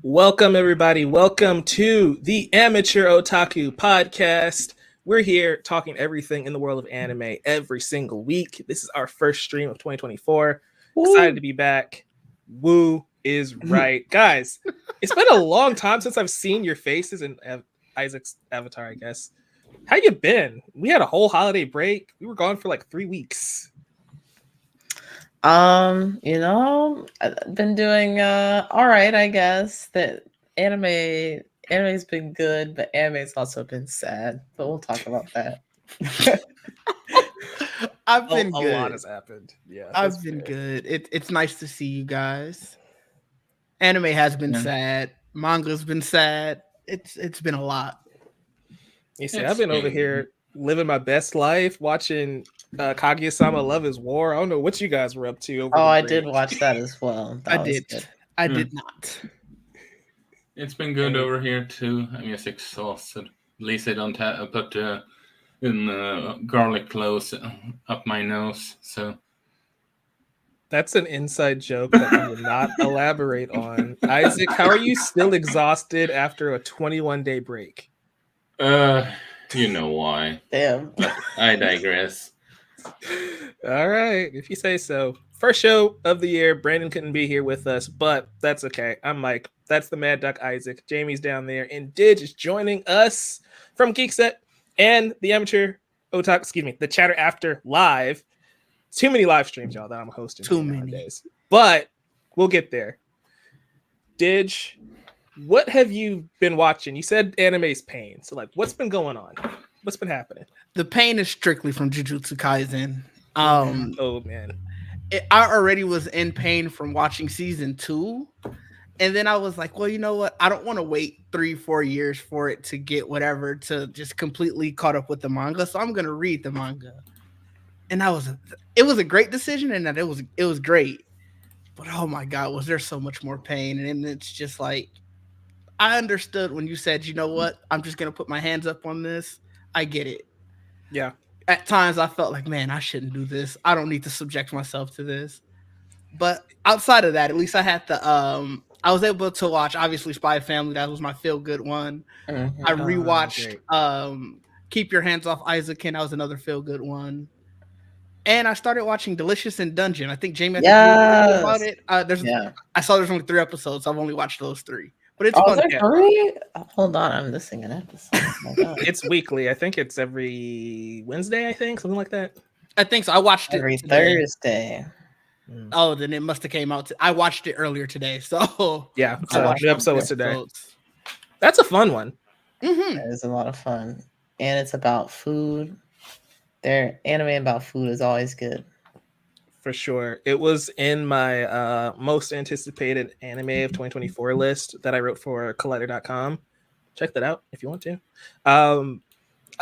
Welcome, everybody. Welcome to the Amateur Otaku podcast. We're here talking everything in the world of anime every single week. This is our first stream of 2024. Excited to be back. Woo is right. Guys, it's been a long time since I've seen your faces in Isaac's avatar, I guess. How you been? We had a whole holiday break. We were gone for like 3 weeks. I've been doing all right, I guess. That anime's been good, but anime's also been sad. But we'll talk about that. I've been good. A lot has happened. Yeah, I've been good. It's nice to see you guys. Anime has been sad. Manga's been sad. It's been a lot. You see, I've been over here living my best life, watching Kaguya-sama Love is War. I don't know what you guys were up to. I did watch that as well. I did not. It's been good over here too. I'm just exhausted. At least I don't put garlic cloves up my nose. So that's an inside joke that we will not elaborate on. Isaac, how are you still exhausted after a 21-day break? You know why. Damn. But I digress. All right, if you say so. First show of the year. Brandon couldn't be here with us, but that's okay. I'm Mike. That's the Mad Duck Isaac. Jamie's down there, and Didge is joining us from Geekset and the Amateur Otaku, the Chatter After Live. Too many live streams, y'all, that I'm hosting. Too many nowadays. But we'll get there. Didge, what have you been watching? You said anime's pain. So, what's been going on? What's been happening? The pain is strictly from Jujutsu Kaisen. Oh, man. I already was in pain from watching season 2. And then I was like, well, you know what? I don't want to wait 3-4 years for it to get whatever to just completely caught up with the manga. So I'm going to read the manga. And it was a great decision, and that it was great. But oh my God, was there so much more pain? And it's just like, I understood when you said, you know what? I'm just going to put my hands up on this. I get it. Yeah. At times I felt like, man, I shouldn't do this. I don't need to subject myself to this. But outside of that, at least I had the I was able to watch, obviously, Spy Family. That was my feel-good one. Mm-hmm. I rewatched Keep Your Hands Off Isaac, and that was another feel-good one. And I started watching Delicious in Dungeon. I think Jamie about it. I saw there's only 3 episodes. So I've only watched those 3. But it's fun. There 3? Hold on, I'm missing an episode. Oh It's weekly. I think it's every Wednesday, something like that. I think so. I watched it every Thursday. Oh, then it must have came out. I watched it earlier today. So yeah, the episode was today. That's a fun one. Mm-hmm. It is a lot of fun, and it's about food. Their anime about food is always good. For sure. It was in my most anticipated anime of 2024 list that I wrote for collider.com. Check that out if you want to.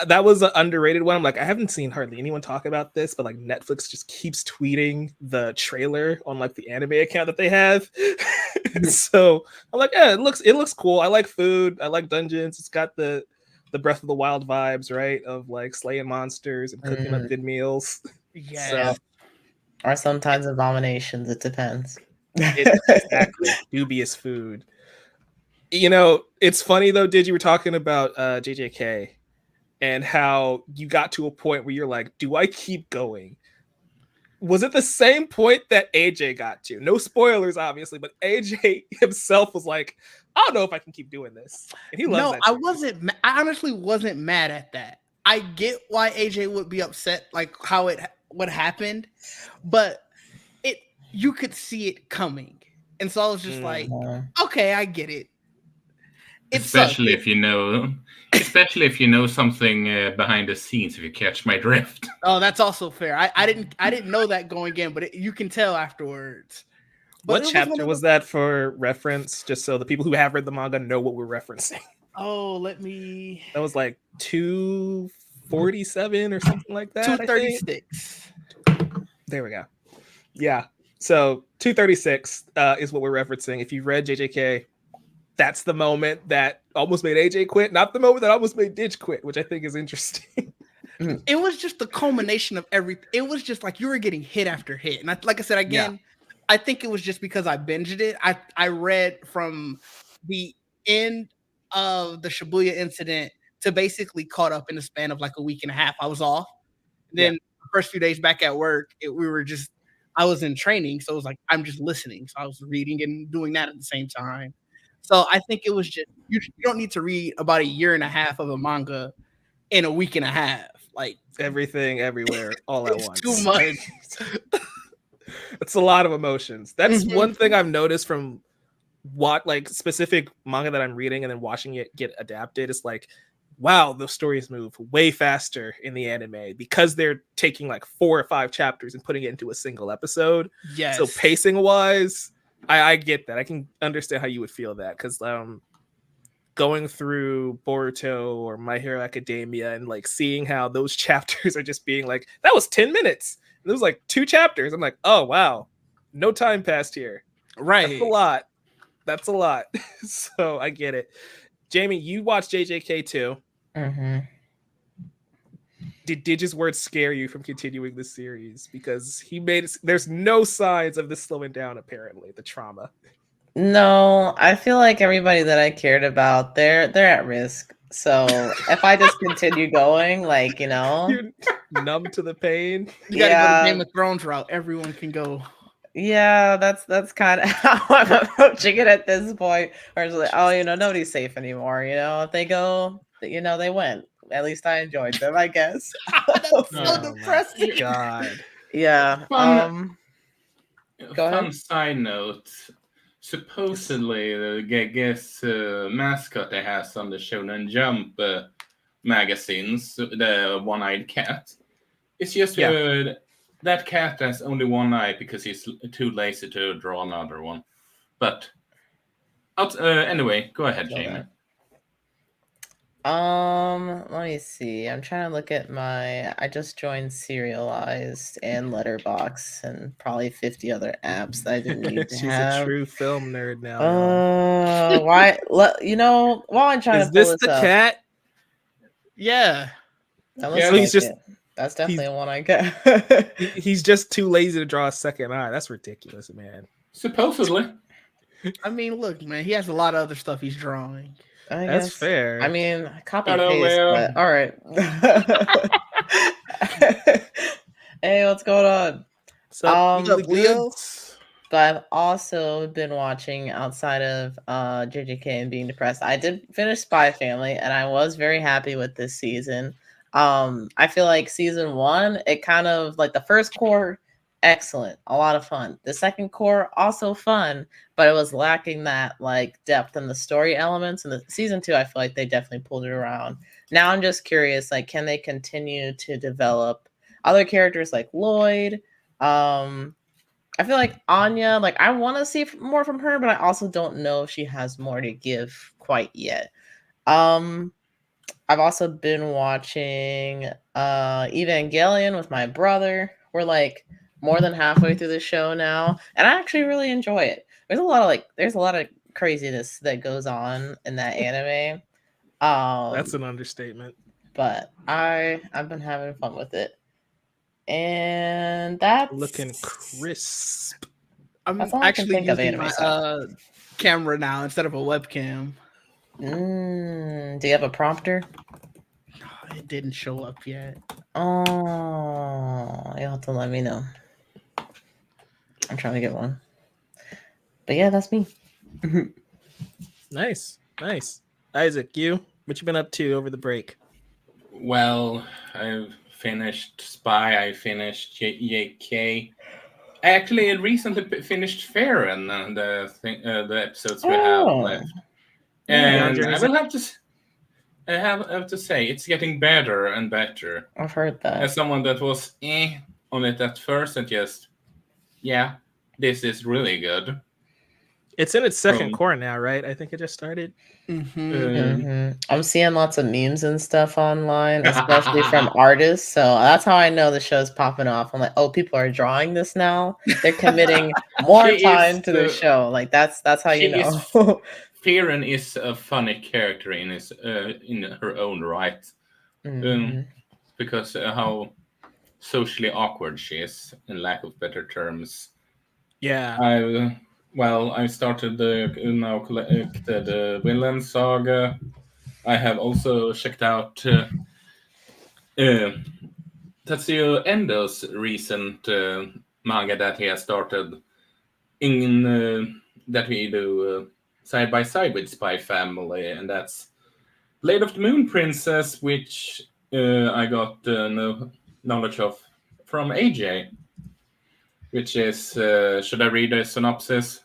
That was an underrated one. I'm like, I haven't seen hardly anyone talk about this, but Netflix just keeps tweeting the trailer on the anime account that they have. So I'm like, yeah, it looks cool. I like food. I like dungeons. It's got the Breath of the Wild vibes, right? Of slaying monsters and cooking up good meals. Yeah. So, or sometimes abominations. It depends. Exactly. Dubious food. It's funny though, you were talking about JJK and how you got to a point where you're like, do I keep going? Was it the same point that AJ got to? No spoilers, obviously, but AJ himself was like, I don't know if I can keep doing this. And he loves that. No, I honestly wasn't mad at that. I get why AJ would be upset, what happened, but you could see it coming. And so I was just like, okay, I get it. Especially if you know something behind the scenes, if you catch my drift. Oh, that's also fair. I didn't know that going in, but you can tell afterwards. But what chapter was that for reference? Just so the people who have read the manga know what we're referencing. Oh, that was 247 or something like that. 236. There we go. Yeah. So 236 is what we're referencing. If you've read JJK, that's the moment that almost made AJ quit, not the moment that almost made Didge quit, which I think is interesting. It was just the culmination of everything. It was just you were getting hit after hit. And like I said, again, I think it was just because I binged it. I read from the end of the Shibuya incident to basically caught up in the span of like a week and a half. I was off. Then the first few days back at work, I was in training, so it was like I'm just listening. So I was reading and doing that at the same time. So I think it was just you don't need to read about a year and a half of a manga in a week and a half. Like everything, everywhere, all at once. Too much. It's a lot of emotions. That's Mhm. one thing I've noticed from what like specific manga that I'm reading and then watching it get adapted. It's like, wow, the stories move way faster in the anime because they're taking like 4 or 5 chapters and putting it into a single episode. Yes. So pacing wise, I get that. I can understand how you would feel that because going through Boruto or My Hero Academia and like seeing how those chapters are just being like, that was 10 minutes. And there was like 2 chapters. I'm like, oh wow, no time passed here. Right. That's a lot. That's a lot. So I get it. Jamie, you watched JJK too. Mm-hmm. Did Digi's words scare you from continuing the series? Because he made it, there's no signs of this slowing down, apparently, the trauma. No, I feel like everybody that I cared about, they're at risk. So if I just continue going, like, you know, You're numb to the pain. You gotta go Yeah. the Game of Thrones route. Everyone can go. yeah, that's kind of how I'm approaching it at this point. Where it's like, oh, you know, nobody's safe anymore. You know, if they go, you know, they went. At least I enjoyed them, I guess. That's so Oh depressing. my God. Yeah. Fun Go ahead. Fun side note. Supposedly, the guest mascot they has on the Shonen Jump magazines, the one-eyed cat, it's just that cat has only one eye because he's too lazy to draw another one. But anyway, go ahead, Jamie. Let me see. I'm trying to look at I just joined Serialized and Letterbox and probably 50 other apps that I didn't need to She's have. a true film nerd now. y'all. Why? You know, while I'm trying Is to pull this this the up, cat? Yeah. that Yeah, looks he's like just- it. That's definitely one I get. He's just too lazy to draw a second eye. That's ridiculous, man. Supposedly. I mean, look, man, he has a lot of other stuff he's drawing. I That's guess. fair. I mean, copy Hello, paste, Leo. but all right. Hey, what's going on? So, What's up, Leo? But I've also been watching outside of JJK and being depressed. I did finish Spy Family, and I was very happy with this season. I feel like season 1, it kind of like the first core, excellent, a lot of fun. The second core, also fun, but it was lacking that like depth in the story elements. And the season 2, I feel like they definitely pulled it around. Now I'm just curious, like, can they continue to develop other characters like Lloyd? I feel like Anya, like I want to see more from her, but I also don't know if she has more to give quite yet. I've also been watching Evangelion with my brother. We're like more than halfway through the show now, and I actually really enjoy it. There's a lot of craziness that goes on in that anime. that's an understatement. But I've been having fun with it. And that's Looking crisp. I'm That's all I can actually think of using anime my stuff. camera now instead of a webcam. Do you have a prompter? It didn't show up yet. Oh, you'll have to let me know. I'm trying to get one. But yeah, that's me. Nice. Isaac, what you been up to over the break? Well, I've finished Spy. I finished JK. I actually recently finished Farron, the episodes we have left. And I will have to say it's getting better and better. I've heard that. As someone that was on it at first, and just this is really good. It's in its second core now, right? I think it just started. I'm seeing lots of memes and stuff online, especially from artists. So that's how I know the show's popping off. I'm like, oh, people are drawing this now. They're committing more time to the show. Like that's how you know. Farron is a funny character in her own right, because how socially awkward she is, in lack of better terms. Yeah. well, I started now collected Vinland Saga. I have also checked out Tatsuo Endo's recent manga that he has started in that we do side by side with Spy Family, and that's Blade of the Moon Princess, which I got knowledge of from AJ, which is should I read a synopsis?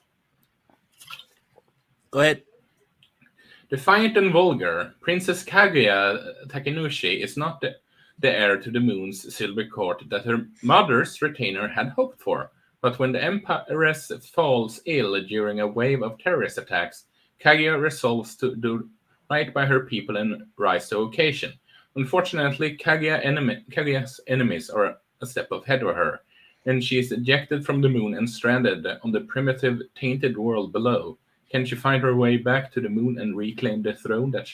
Go ahead. Defiant and vulgar, Princess Kaguya Takenushi is not the heir to the moon's silver court that her mother's retainer had hoped for. But when the Empress falls ill during a wave of terrorist attacks, Kaguya resolves to do right by her people and rise to occasion. Unfortunately, Kaguya's enemies are a step ahead of her, and she is ejected from the moon and stranded on the primitive, tainted world below. Can she find her way back to the moon and reclaim the throne that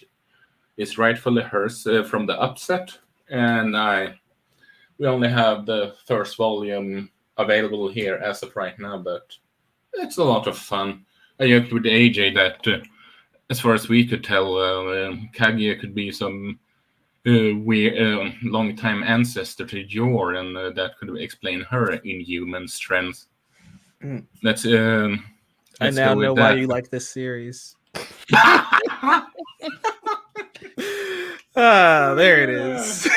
is rightfully hers from the upset? And we only have the first volume available here as of right now, but it's a lot of fun. I joked with AJ that, as far as we could tell, Kaguya could be some weird, long-time ancestor to Yor, and that could explain her inhuman strength. Mm. Let's I Let's now go with know why that. you like this series. There it is.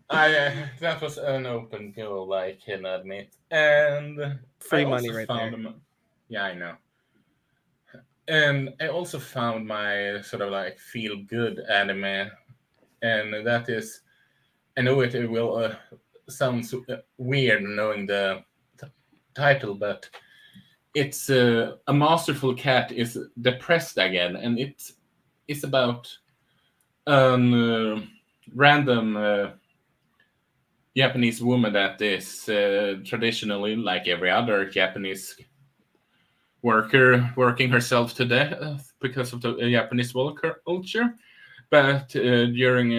That was an open goal, I can admit, and Free I money also right found there. Yeah, I know. And I also found my sort of like feel good anime, and that is, I know it will sound weird knowing the title, but it's a masterful cat is depressed again, and it's about random Japanese woman that is traditionally, like every other Japanese worker, working herself to death because of the Japanese work culture. But during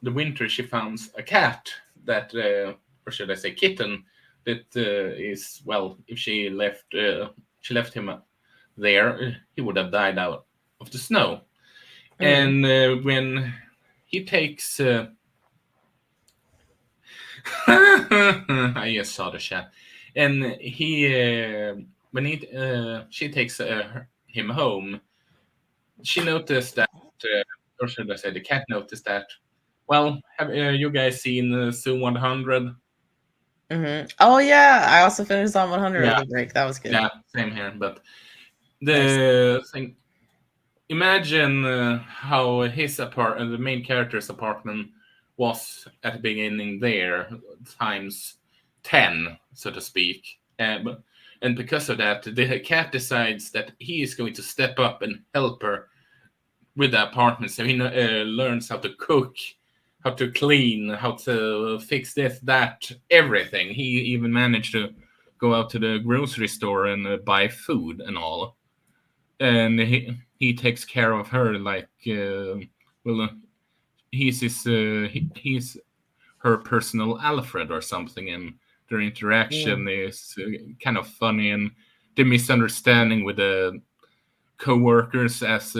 the winter, she finds a cat that, or should I say, kitten that is, well, if she left him there, he would have died out of the snow. And when he takes I just saw the chat. And she takes him home, she noticed that, or should I say, the cat noticed that. Well, have you guys seen Zoom 100? Oh yeah, I also finished on 100 Yeah. over break. That was good. Yeah, same here. But the thing, imagine how the main character's apartment was at the beginning there, times 10, so to speak. And because of that, the cat decides that he is going to step up and help her with the apartment. So he learns how to cook, how to clean, how to fix this, that, everything. He even managed to go out to the grocery store and buy food and all. And he takes care of her like he's her personal Alfred or something, and their interaction is kind of funny, and the misunderstanding with the co-workers as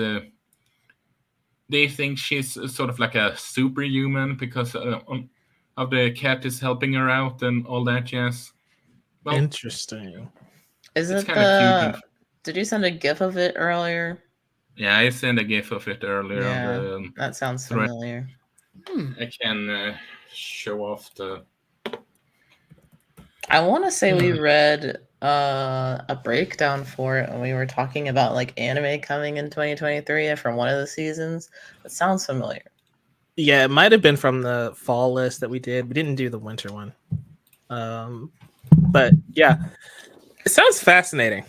they think she's sort of like a superhuman because of the cat is helping her out and all that jazz. Well, Interesting. Is it's it kind of cute. Did you send a GIF of it earlier? Yeah, I sent a GIF of it earlier. Yeah, that sounds familiar. I can show off the. I want to say we read a breakdown for it when we were talking about like anime coming in 2023 from one of the seasons. It sounds familiar. Yeah, it might have been from the fall list that we did. We didn't do the winter one. But yeah, it sounds fascinating.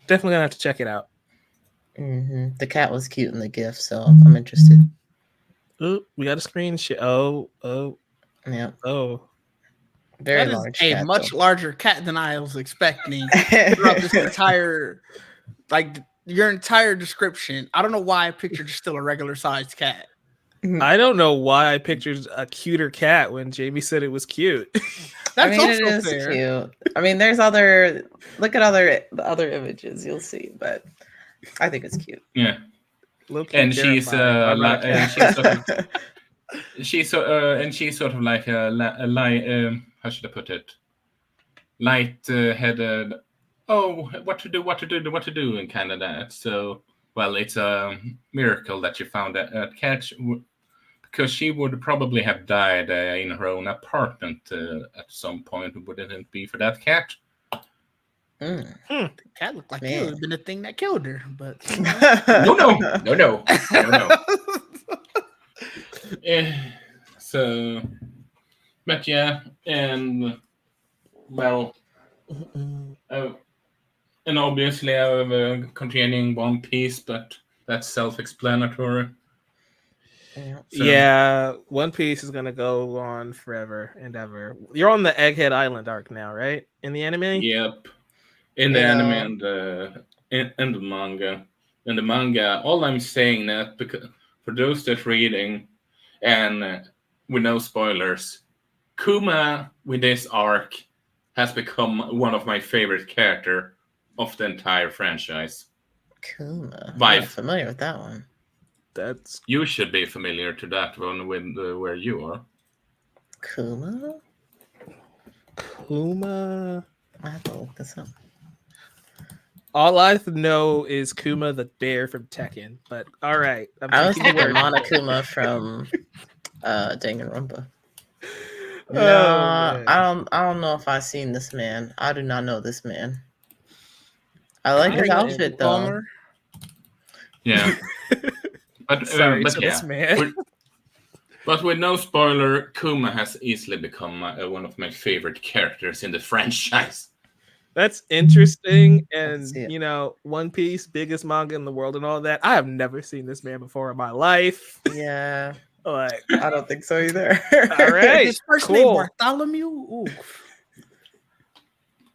Definitely gonna have to check it out. The cat was cute in the GIF, so I'm interested. Ooh, we got a screen share. Oh, yeah. Oh, very that large. Is cat, a much though. larger cat than I was expecting throughout this entire, like your entire description. I don't know why I pictured still a regular sized cat. I don't know why I pictured a cuter cat when Jamie said it was cute. That's I mean, it also is fair. cute. I mean, there's other. Look at the other images, you'll see. But I think it's cute. Yeah, Low-key and she's terrifying. Why not a cat? she's sort of like how should I put it? Light-headed. Oh, what to do, and kind of that. So, well, it's a miracle that you found that cat, because she would probably have died in her own apartment at some point. Wouldn't it be for that cat? The cat looked like it would have been the thing that killed her, but No. So, but yeah, and well, and obviously I have continuing One Piece, but that's self-explanatory. Yeah, One Piece is gonna go on forever and ever. You're on the Egghead Island arc now, right? In the anime? Yep. In the anime and the manga. In the manga, all I'm saying that because for those that reading and with no spoilers, Kuma with this arc has become one of my favorite character of the entire franchise. Kuma. I'm By- not familiar with that one. You should be familiar to that one with where you are. Kuma? I have to look this up. All I know is Kuma the bear from Tekken, but all right. I was taking thinking your word. Monokuma from Danganronpa. Oh, No, man. I don't know if I've seen this man. I do not know this man. I like his Alright, outfit though. Palmer. Yeah. But, Sorry but to yeah. this man. But with no spoiler, Kuma has easily become one of my favorite characters in the franchise. That's interesting. And, see it. you know, One Piece, biggest manga in the world and all that. I have never seen this man before in my life. Yeah, Like, I don't think so either. all right. His first cool. name Bartholomew. Ooh,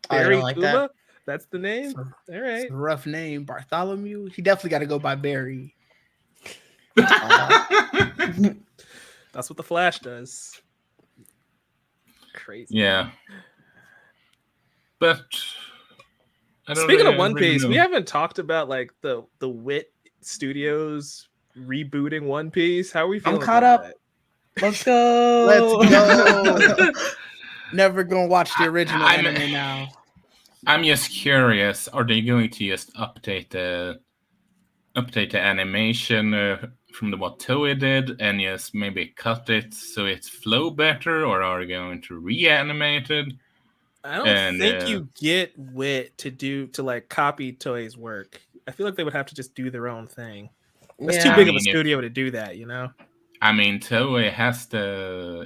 Barry don't like Kuma? that. That's the name? So- All it's right. a rough name, Bartholomew. He definitely got to go by Barry. That's what the Flash does. Crazy. Yeah. But I don't Speaking of really One Piece, we know. haven't talked about like the Wit Studios rebooting One Piece. How are we feeling? caught about up. that? Let's go. Let's go. Never gonna watch the original I'm- anime now. I'm just curious. Are they going to just update the animation from what Toei did and just maybe cut it so it's flow better, or are they going to reanimate it? I don't think you get Wit to like copy Toei's work. I feel like they would have to just do their own thing. That's too Yeah. big I of a mean, studio to do that, you know? I mean, Toei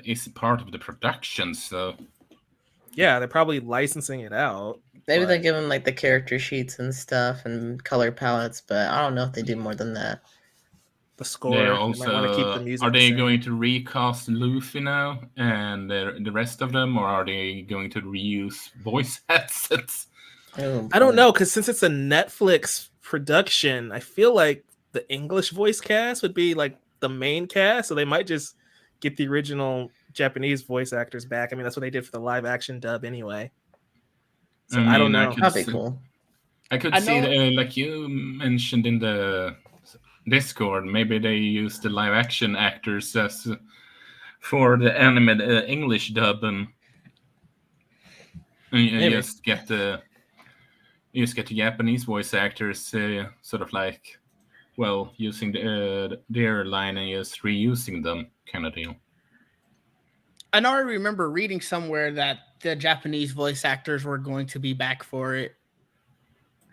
is part of the production, so Yeah, they're probably licensing it out. Maybe they but- give them like the character sheets and stuff and color palettes, but I don't know if they do more than that. the score. they They might want to keep the also music. are the they same. going to recast Luffy now and the rest of them, or are they going to reuse voice headsets? Oh, I don't boy. know, because since it's a Netflix production, I feel like the English voice cast would be like the main cast, so they might just get the original Japanese voice actors back. I mean, that's what they did for the live action dub anyway. So I don't know. That'd be cool. I could I see, know- like you mentioned in the Discord, maybe they use the live action actors as for the anime English dub, and you Maybe. just get the Japanese voice actors, sort of like, well, using their line and just reusing them, kind of deal. I know I remember reading somewhere that the Japanese voice actors were going to be back for it.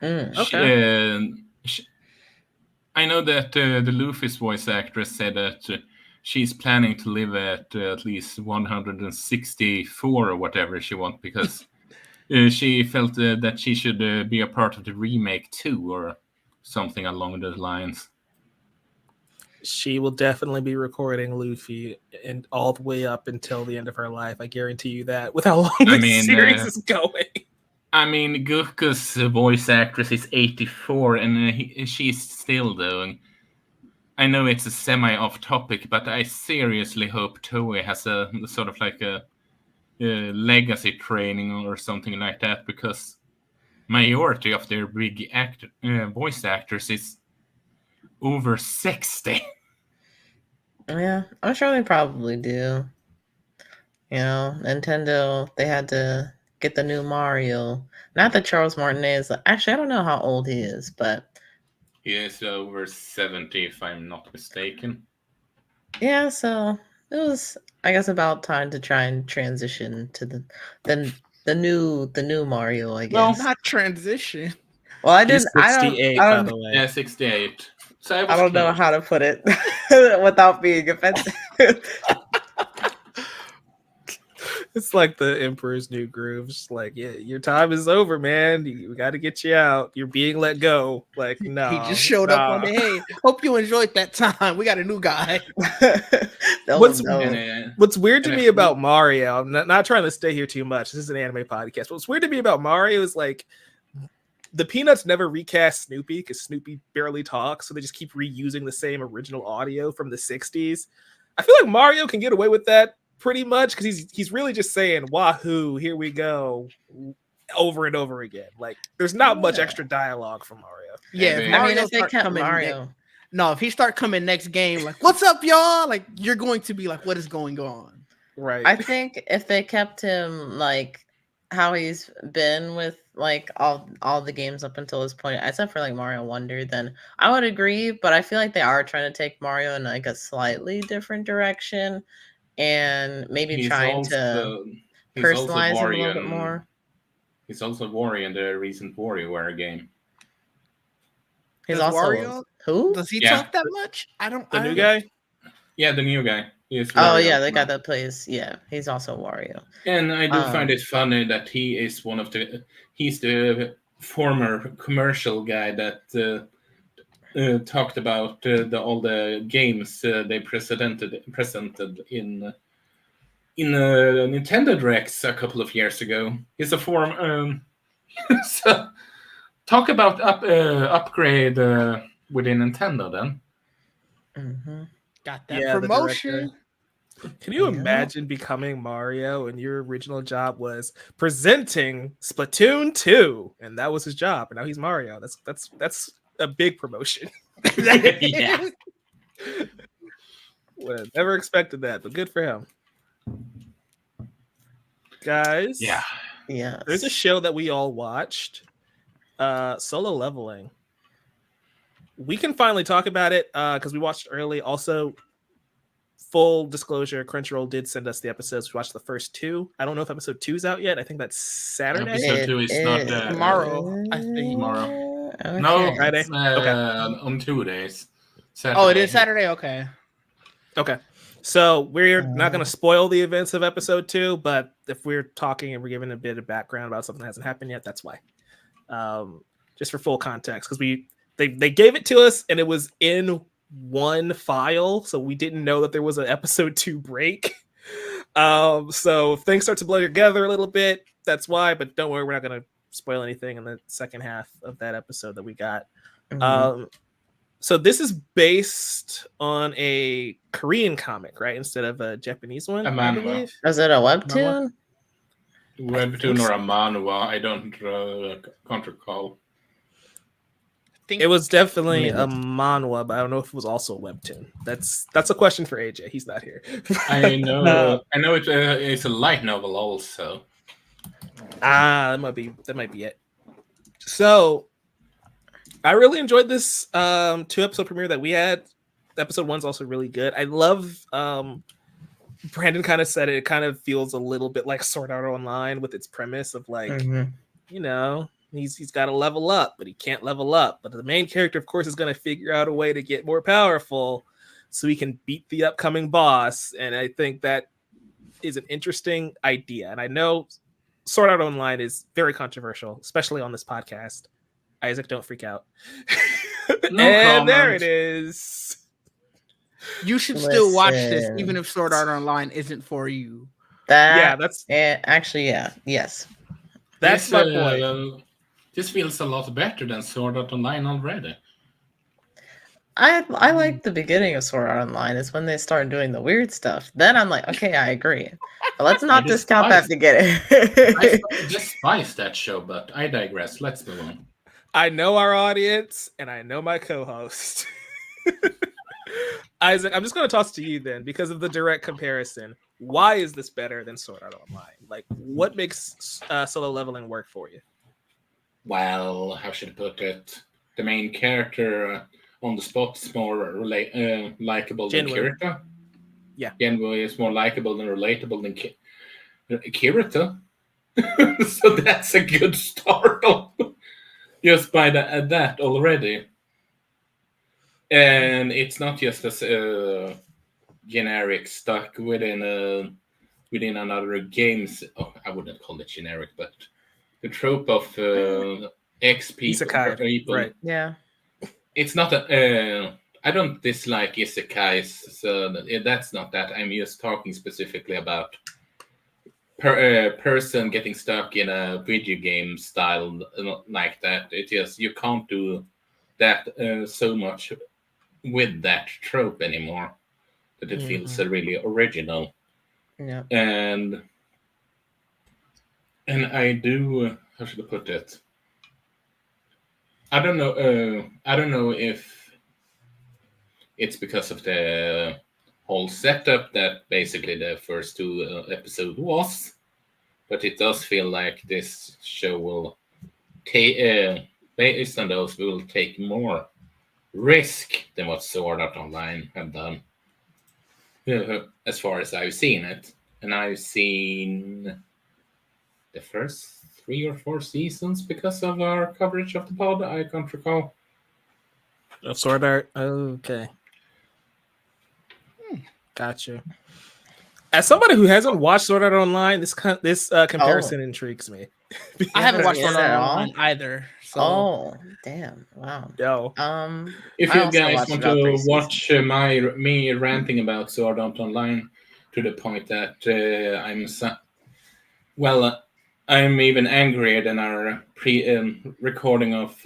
Okay. I know that the Luffy's voice actress said that she's planning to live at least 164 or whatever she wants, because she felt that she should be a part of the remake too, or something along those lines. She will definitely be recording Luffy and all the way up until the end of her life. I guarantee you that. With how long this series is going. I mean, Goku's voice actress is 84, and she's still doing. I know it's a semi-off topic, but I seriously hope Toei has a sort of like a legacy training or something like that, because majority of their big voice actors is over 60. Yeah, I'm sure they probably do. You know, Nintendo, they had to get the new Mario. Not that Charles Martinet is. Actually, I don't know how old he is, but He is over 70, if I'm not mistaken. yeah, so it was, I guess, about time to try and transition to the new Mario, I Well, guess. Not transition. Well, I He's didn't. I 68, don't. I by don't. the way. Yeah, 68. So I was I don't know close. how to put it without being offensive. It's like the Emperor's New Groove. Just like, yeah, your time is over, man. We got to get you out. You're being let go. Like, no. He just showed up one day. Hey, hope you enjoyed that time. We got a new guy. What's- No. What's weird to And me if- about Mario, I'm not trying to stay here too much. This is an anime podcast. But what's weird to me about Mario is like the Peanuts never recast Snoopy because Snoopy barely talks, so they just keep reusing the same original audio from the 60s. I feel like Mario can get away with that pretty much because he's really just saying "Wahoo, here we go" over and over again. Like there's not much Yeah. extra dialogue from Mario. Yeah, I if mean, Mario if they start kept coming Mario, no, if he start coming next game, like, what's up, y'all? Like, you're going to be like, what is going on? Right. I think if they kept him like how he's been with like all the games up until this point, except for like Mario Wonder, then I would agree. But I feel like they are trying to take Mario in like a slightly different direction, and maybe he's trying to also, he's also personalize him a little Wario bit more. He's also Wario in the recent WarioWare game. He's Does also Wario- who? Does he Yeah. talk that much? I don't. The I new don't- guy? Yeah, the new guy. He is Oh Wario yeah, the guy now. that plays. Yeah, he's also Wario. And I do find it funny that he is he's the former commercial guy that talked about all the games they presented in Nintendo Directs a couple of years ago. He's a so talk about upgrade within Nintendo then. Mm-hmm. got that Yeah, the promotion. Can you Yeah. imagine becoming Mario and your original job was presenting Splatoon 2 and that was his job and now he's Mario. That's a big promotion. Yeah. Would have never expected that, but good for him. Guys, Yeah. Yes. there's a show that we all watched, Solo Leveling. We can finally talk about it because we watched early. Also, full disclosure, Crunchyroll did send us the episodes. We watched the first two. I don't know if episode 2 is out yet. I think that's Saturday. Episode 2 is not tomorrow, I think. Tomorrow. Okay. No, Friday? it's, Okay. on 2 days. Saturday. Oh, it is Saturday. Okay. Okay. So we're not going to spoil the events of episode 2, but if we're talking and we're giving a bit of background about something that hasn't happened yet, that's why. Just for full context, because they gave it to us and it was in one file, so we didn't know that there was an episode 2 break. So if things start to blur together a little bit, that's why. But don't worry, we're not going to spoil anything in the second half of that episode that we got. Mhm. So this is based on a Korean comic, right? Instead of a Japanese one, A I manhwa. believe. Is it a webtoon? Webtoon or a manhwa, I can't recall. It was definitely Maybe. a manhwa, but I don't know if it was also a webtoon. That's a question for AJ. He's not here. I know it's a light novel also. That might be it. So I really enjoyed this 2-episode premiere that we had. Episode 1's also really good. I love Brandon kind of said it kind of feels a little bit like Sword Art Online with its premise of like, Mhm. you know, he's got to level up, but he can't level up. But the main character, of course, is going to figure out a way to get more powerful so he can beat the upcoming boss. And I think that is an interesting idea. And I know Sword Art Online is very controversial, especially on this podcast. Isaac, don't freak out. No and there comment. it is. You should still watch this, Listen. even if Sword Art Online isn't for you. Yeah, That that's actually, yeah, yes. that's my point. This feels a lot better than Sword Art Online already. I like the beginning of Sword Art Online. It's when they start doing the weird stuff. Then I'm like, okay, I agree. But let's not discount that beginning. I despise that show, but I digress. Let's move on. I know our audience, and I know my co-host. Isaac, I'm just going to toss to you then, because of the direct comparison. Why is this better than Sword Art Online? Like, what makes solo leveling work for you? Well, how should I put it? The main character on the spot is more likable than Kirito. Yeah. Genwo is more likable than relatable than Kirito. So that's a good start just by that already. And it's not just as generic stuck within another games. Oh, I wouldn't call it generic, but the trope of X people, right? Yeah. It's not a. I don't dislike isekais, so that's not that. I'm just talking specifically about person getting stuck in a video game style like that. It just you can't do that so much with that trope anymore that it feels really original. Yeah. And I do. How should I put it? I don't know. I don't know if it's because of the whole setup that basically the first two episodes was, but it does feel like this show will take, based on those, will take more risk than what Sword Art Online have done, as far as I've seen it. And I've seen the first 3 or 4 seasons because of our coverage of the pod. I can't recall. Of Sword Art? Okay. Gotcha. As somebody who hasn't watched Sword Art Online, this comparison intrigues me. I haven't watched Sword Sword Art at all Online either. So. Oh, damn! Wow. Yo. If you guys want to watch me ranting about Sword Art Online to the point that I'm even angrier than our recording of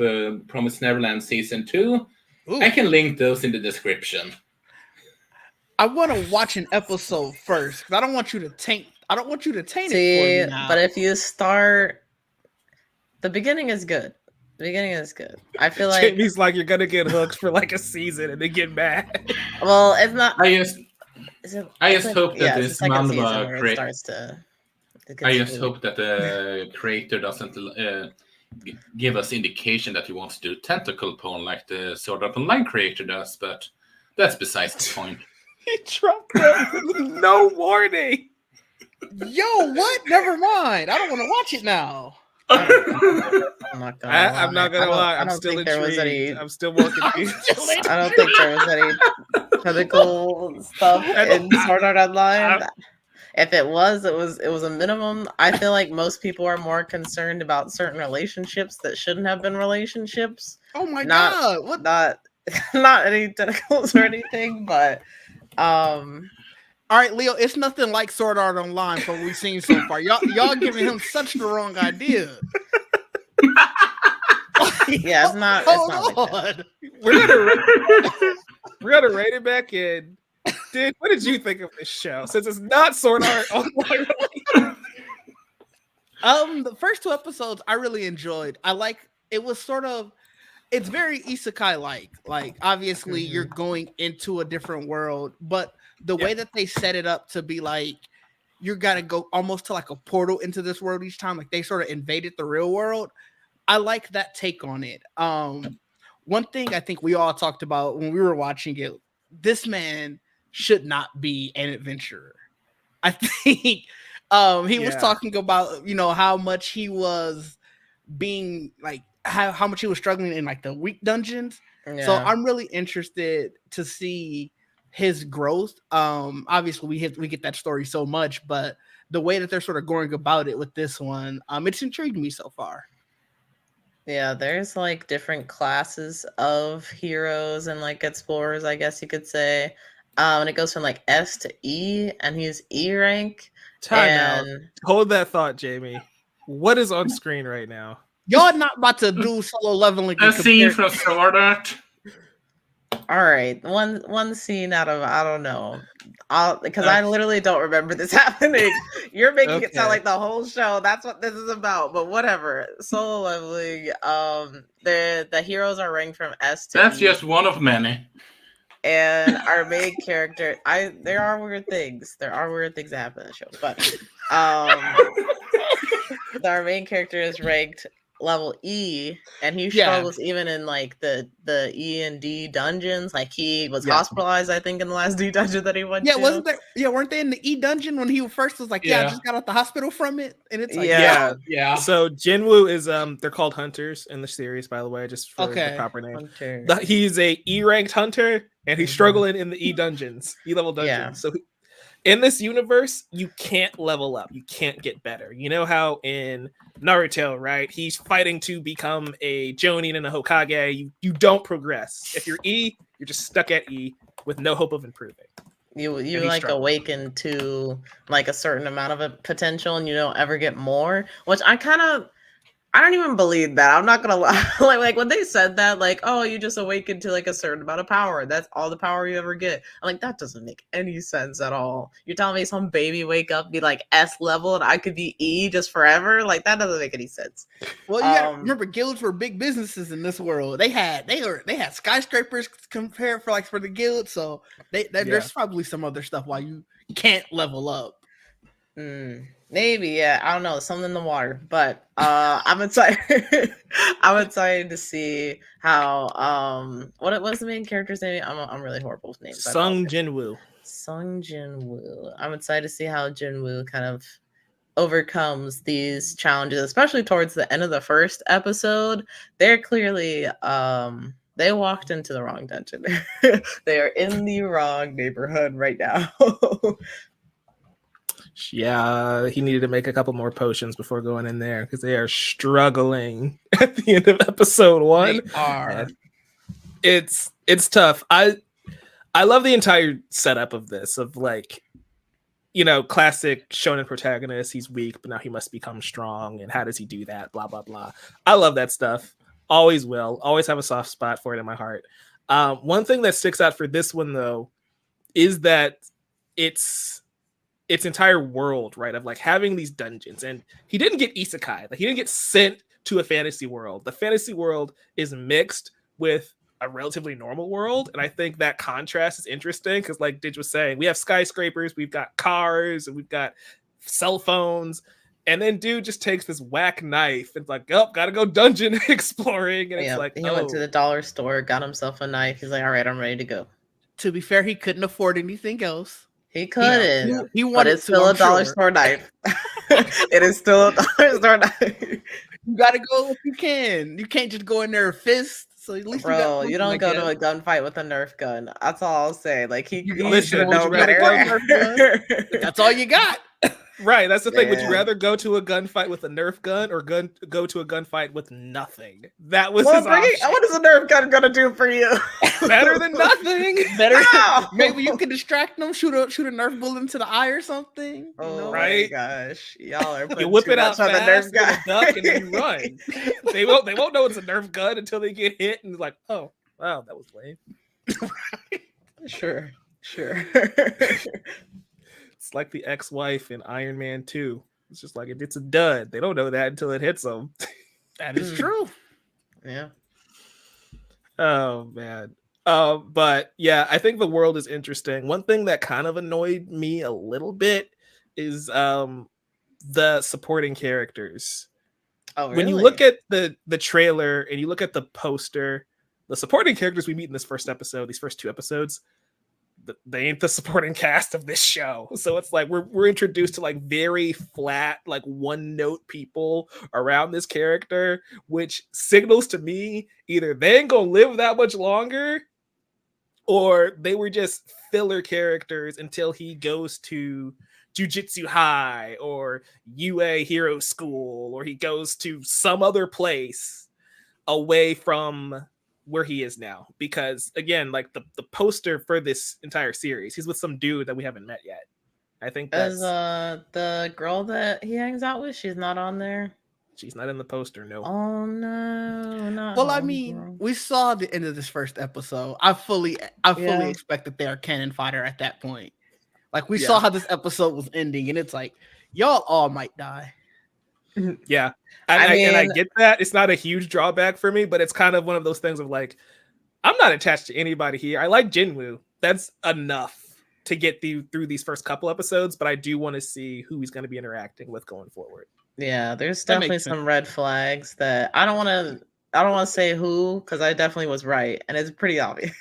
Promised Neverland Season 2. Ooh. I can link those in the description. I want to watch an episode first because I don't want you to taint. I don't want you to taint it for me now. But if you start, the beginning is good. The beginning is good. I feel like Jamie's like you're gonna get hooked for like a season and then get mad. Well, it's not. I just hope that this manga I just hope that the creator doesn't give us indication that he wants to do tentacle porn like the Sword Art Online creator does, but that's besides the point. He dropped that with no warning. Yo, what? Never mind. I don't want to watch it now. I'm not gonna lie. I'm still intrigued. I'm still more confused. I don't think there was any tentacle stuff in Sword Art Online. If it was a minimum. I feel like most people are more concerned about certain relationships that shouldn't have been relationships. Oh my god! What? Not any tentacles or anything, but all right, Leo, it's nothing like Sword Art Online from what we've seen so far. Y'all giving him such the wrong idea. Yeah, it's not. Hold on. Like we're gonna rate it back in. Dude, what did you think of this show? Since it's not Sword Art Online. The first 2 episodes I really enjoyed. It was sort of. It's very isekai-like. Like, obviously, you're going into a different world, but the way that they set it up to be like, you got to go almost to like a portal into this world each time. Like, they sort of invaded the real world. I like that take on it. One thing I think we all talked about when we were watching it, this man should not be an adventurer. I think he was talking about, how much he was being like, how much he was struggling in like the weak dungeons. Yeah. So I'm really interested to see his growth. Obviously we get that story so much, but the way that they're sort of going about it with this one, it's intrigued me so far. Yeah, there's like different classes of heroes and like explorers, I guess you could say. And it goes from like S to E, and he's E rank. Time out. Hold that thought, Jamie. What is on screen right now? Y'all not about to do solo leveling. A scene from Sword Art. All All right, one scene out of I don't know, because I literally don't remember this happening. You're making it sound Okay. like the whole show. That's what this is about. But whatever. Solo Leveling. The heroes are ranked from S to That's E, just one of many. and our main character. There are weird things. There are weird things that happen in the show, but our main character is ranked level E, and he struggles even in like the E and D dungeons. Like he was hospitalized, I think, in the last D dungeon that he went to. Wasn't there? Yeah, weren't they in the E dungeon when he first was like, I just got out the hospital from it, and it's like, yeah. So Jinwoo is they're called hunters in the series, by the way, just for the proper name. He's a E ranked hunter, and he's struggling in the E dungeons, E level dungeons. So in this universe, you can't level up. You can't get better. You know how in Naruto, right? He's fighting to become a Jonin and a Hokage. You don't progress. If you're E, you're just stuck at E with no hope of improving. You like awaken to like a certain amount of a potential, and you don't ever get more. Which I don't even believe that. I'm not gonna lie. like when they said that, like, oh, you just awaken to like a certain amount of power. That's all the power you ever get. I'm like, that doesn't make any sense at all. You're telling me some baby wake up, be like S level, and I could be E just forever? Like that doesn't make any sense. Well, you gotta remember, guilds were big businesses in this world. They had skyscrapers compared for the guild. So there's probably some other stuff why you can't level up. Maybe, I don't know, something in the water, but I'm excited. I'm excited to see how what's the main character's name? I'm really horrible with names. Sung Jinwoo. I'm excited to see how Jinwoo kind of overcomes these challenges, especially towards the end of the first episode. They're clearly they walked into the wrong dungeon. They are in the wrong neighborhood right now. Yeah, he needed to make a couple more potions before going in there because they are struggling at the end of episode 1. They are. It's tough. I love the entire setup of this, of like, classic shonen protagonist. He's weak, but now he must become strong. And how does he do that? Blah, blah, blah. I love that stuff. Always will. Always have a soft spot for it in my heart. One thing that sticks out for this one, though, is that its entire world, right, of like having these dungeons. And he didn't get isekai. Like he didn't get sent to a fantasy world. The fantasy world is mixed with a relatively normal world, and I think that contrast is interesting because, like Didge was saying, we have skyscrapers, we've got cars, and we've got cell phones, and then dude just takes this whack knife and like, gotta go dungeon exploring, and it's like, he went to the dollar store, got himself a knife. He's like, all right, I'm ready to go. To be fair, he couldn't afford anything else. He couldn't. He wanted but it's still a dollar store knife. It is still a dollar store knife. You gotta go if you can. You can't just go in there fist. So at least you don't go to a gunfight with a Nerf gun. That's all I'll say. Like he should have known better. That's all you got. Right, that's the thing. Would you rather go to a gunfight with a Nerf gun or go to a gunfight with nothing? That was his option. What is a Nerf gun gonna do for you? Better than nothing. Better. Maybe you can distract them, shoot a Nerf bullet into the eye or something. Right? My gosh, y'all are. You whip it out fast, the Nerf gun, duck, and then you run. They won't know it's a Nerf gun until they get hit, and it's like, oh wow, that was lame. Sure. It's like the ex-wife in Iron Man 2. It's just like it's a dud. They don't know that until it hits them. That is true. Yeah. Oh man. But yeah, I think the world is interesting. One thing that kind of annoyed me a little bit is the supporting characters. Oh, really? When you look at the trailer and you look at the poster, the supporting characters we meet in this first episode, these first 2 episodes, they ain't the supporting cast of this show. So it's like we're introduced to like very flat, like one note people around this character, which signals to me either they ain't gonna live that much longer, or they were just filler characters until he goes to Jujutsu High or UA Hero School, or he goes to some other place away from where he is now. Because again, like the poster for this entire series, he's with some dude that we haven't met yet. I think that's the girl that he hangs out with, she's not on there. She's not in the poster. No. Oh no, Well, I mean, we saw the end of this first episode. I fully expect that they are cannon fodder at that point. Like we saw how this episode was ending, and it's like y'all all might die. Yeah, and I get that it's not a huge drawback for me, but it's kind of one of those things of like, I'm not attached to anybody here. I like Jinwoo. That's enough to get through these first couple episodes, but I do want to see who he's going to be interacting with going forward. Yeah, there's definitely some red flags that I don't want to say who, because I definitely was right, and it's pretty obvious.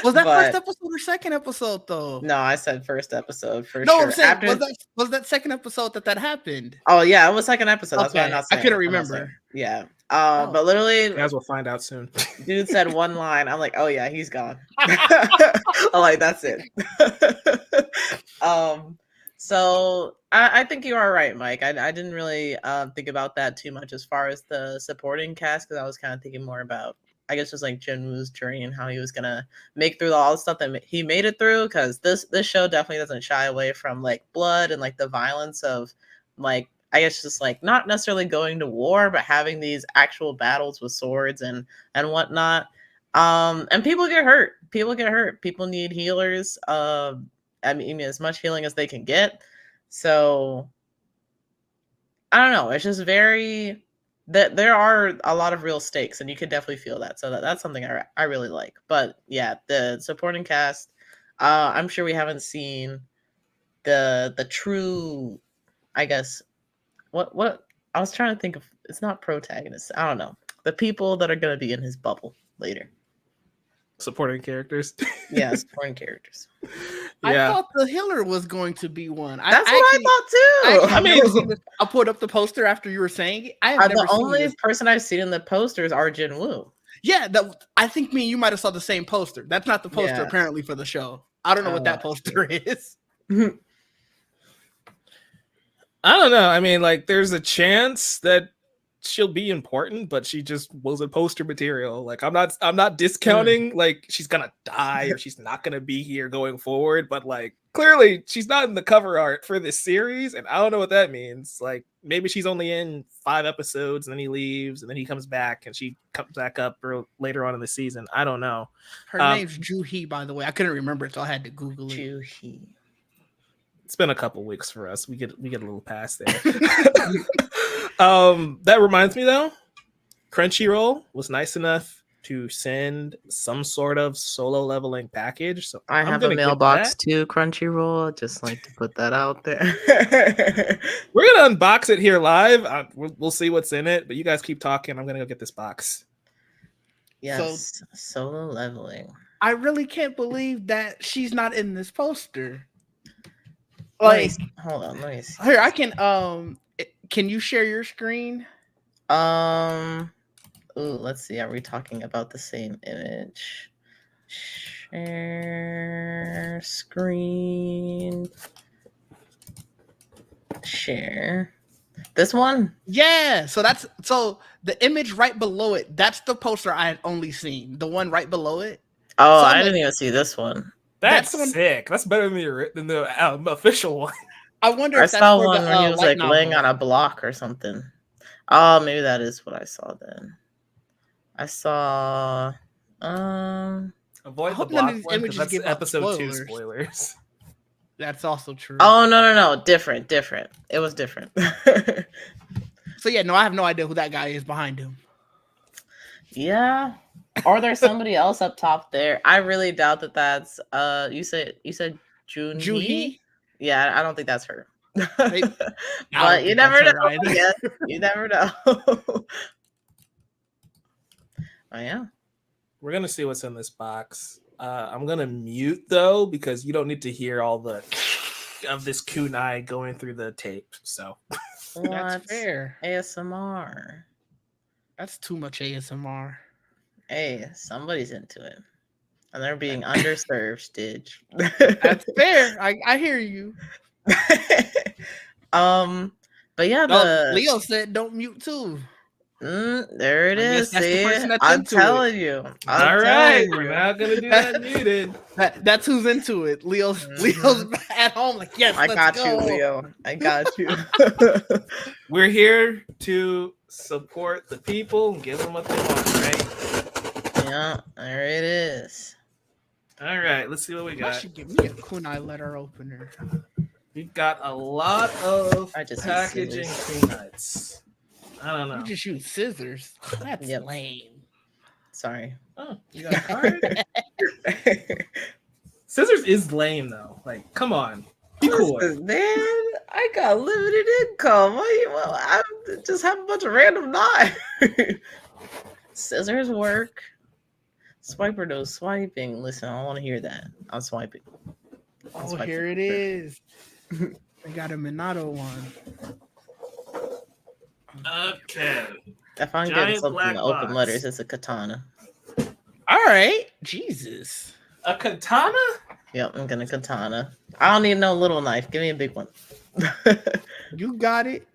Was that first episode or second episode though? No, I said first episode for sure. No, I'm saying was that second episode that happened? Oh yeah, it was second episode. That's why I'm not saying. I couldn't remember. Yeah. But literally, you guys will find out soon. Dude said one line. I'm like, oh yeah, he's gone. I'm like, that's it. So I think you are right, Mike. I didn't really think about that too much as far as the supporting cast, because I was kind of thinking more about, I guess, just like Jinwoo's journey and how he was gonna make through all the stuff that he made it through. Because this show definitely doesn't shy away from like blood and like the violence of like, I guess, just like not necessarily going to war, but having these actual battles with swords and whatnot. And people get hurt. People need healers. I mean, as much healing as they can get. So I don't know. It's just very that there are a lot of real stakes, and you could definitely feel that. So that's something I really like. But yeah, the supporting cast. I'm sure we haven't seen the true, I guess. What I was trying to think of. It's not protagonists. I don't know. The people that are going to be in his bubble later. Supporting characters. Yeah, supporting characters. Yeah. I thought the healer was going to be one. That's what I thought too. I mean, I pulled up the poster after you were saying it. I have never the only person I've seen in the posters are Jinwoo. Yeah, I think me and you might have saw the same poster. That's not the poster apparently for the show. I don't know what that poster is. I don't know. I mean, like, there's a chance that she'll be important, but she just was a poster material. Like, I'm not discounting like she's gonna die or she's not gonna be here going forward, but like clearly she's not in the cover art for this series, and I don't know what that means. Like, maybe she's only in 5 episodes and then he leaves and then he comes back and she comes back up later on in the season. I don't know. Her name's Juhi, by the way. I couldn't remember it, so I had to Google it. Juhi. It's been a couple weeks for us. We get a little past there. That reminds me though, Crunchyroll was nice enough to send some sort of solo leveling package. So I have a mailbox to Crunchyroll. I'd just like to put that out there. We're gonna unbox it here live. We'll see what's in it, but you guys keep talking. I'm gonna go get this box. Yes, solo leveling. I really can't believe that she's not in this poster. Like, hold on, let me see. Here, I can you share your screen? Let's see. Are we talking about the same image? Share screen. Share. This one? Yeah. So the image right below it. That's the poster I had only seen. The one right below it. Oh, I didn't even see this one. That's sick. That's better than the official one. I wonder if I saw one when he was like laying on a block or something. Oh, maybe that is what I saw then. I saw. Avoid the block one because that's episode 2 spoilers. That's also true. Oh no! Different. It was different. So yeah, no, I have no idea who that guy is behind him. Yeah. Or there's somebody else up top there. I really doubt that that's you said Juhi? Yeah, I don't think that's her. But you never know. Yes, you never know. Oh yeah. We're gonna see what's in this box. I'm gonna mute though because you don't need to hear all the of this kunai going through the tape. So that's fair. ASMR. That's too much ASMR. Hey, somebody's into it. And they're being underserved, Stitch. That's fair. I hear you. But yeah, Leo said don't mute too. There it is. See? I'm telling you. All right, we're not gonna do that muted. That's who's into it. Leo's at home like, yes, I got you, Leo. I got you. We're here to Support the people and give them what they want, right? Yeah, there it is. All right, let's see what we I got. should give me a kunai letter opener. We've got a lot of I just use packaging scissors. peanuts. I don't know. You just use scissors. That's Yep. lame. Sorry. Oh, you got a card? Scissors is lame though. Like, come on, be cool. Listen, man, I got limited income. I just have a bunch of random knives. Scissors work. Swiper knows swiping. Listen, I don't want to hear that. I'm swiping. Oh, here it is. I got a Minato one. Okay. If I'm Giant getting something black to open box. letters, it's a katana. All right. Jesus. A katana? Yep, I'm gonna katana. I don't need no little knife. Give me a big one. You got it.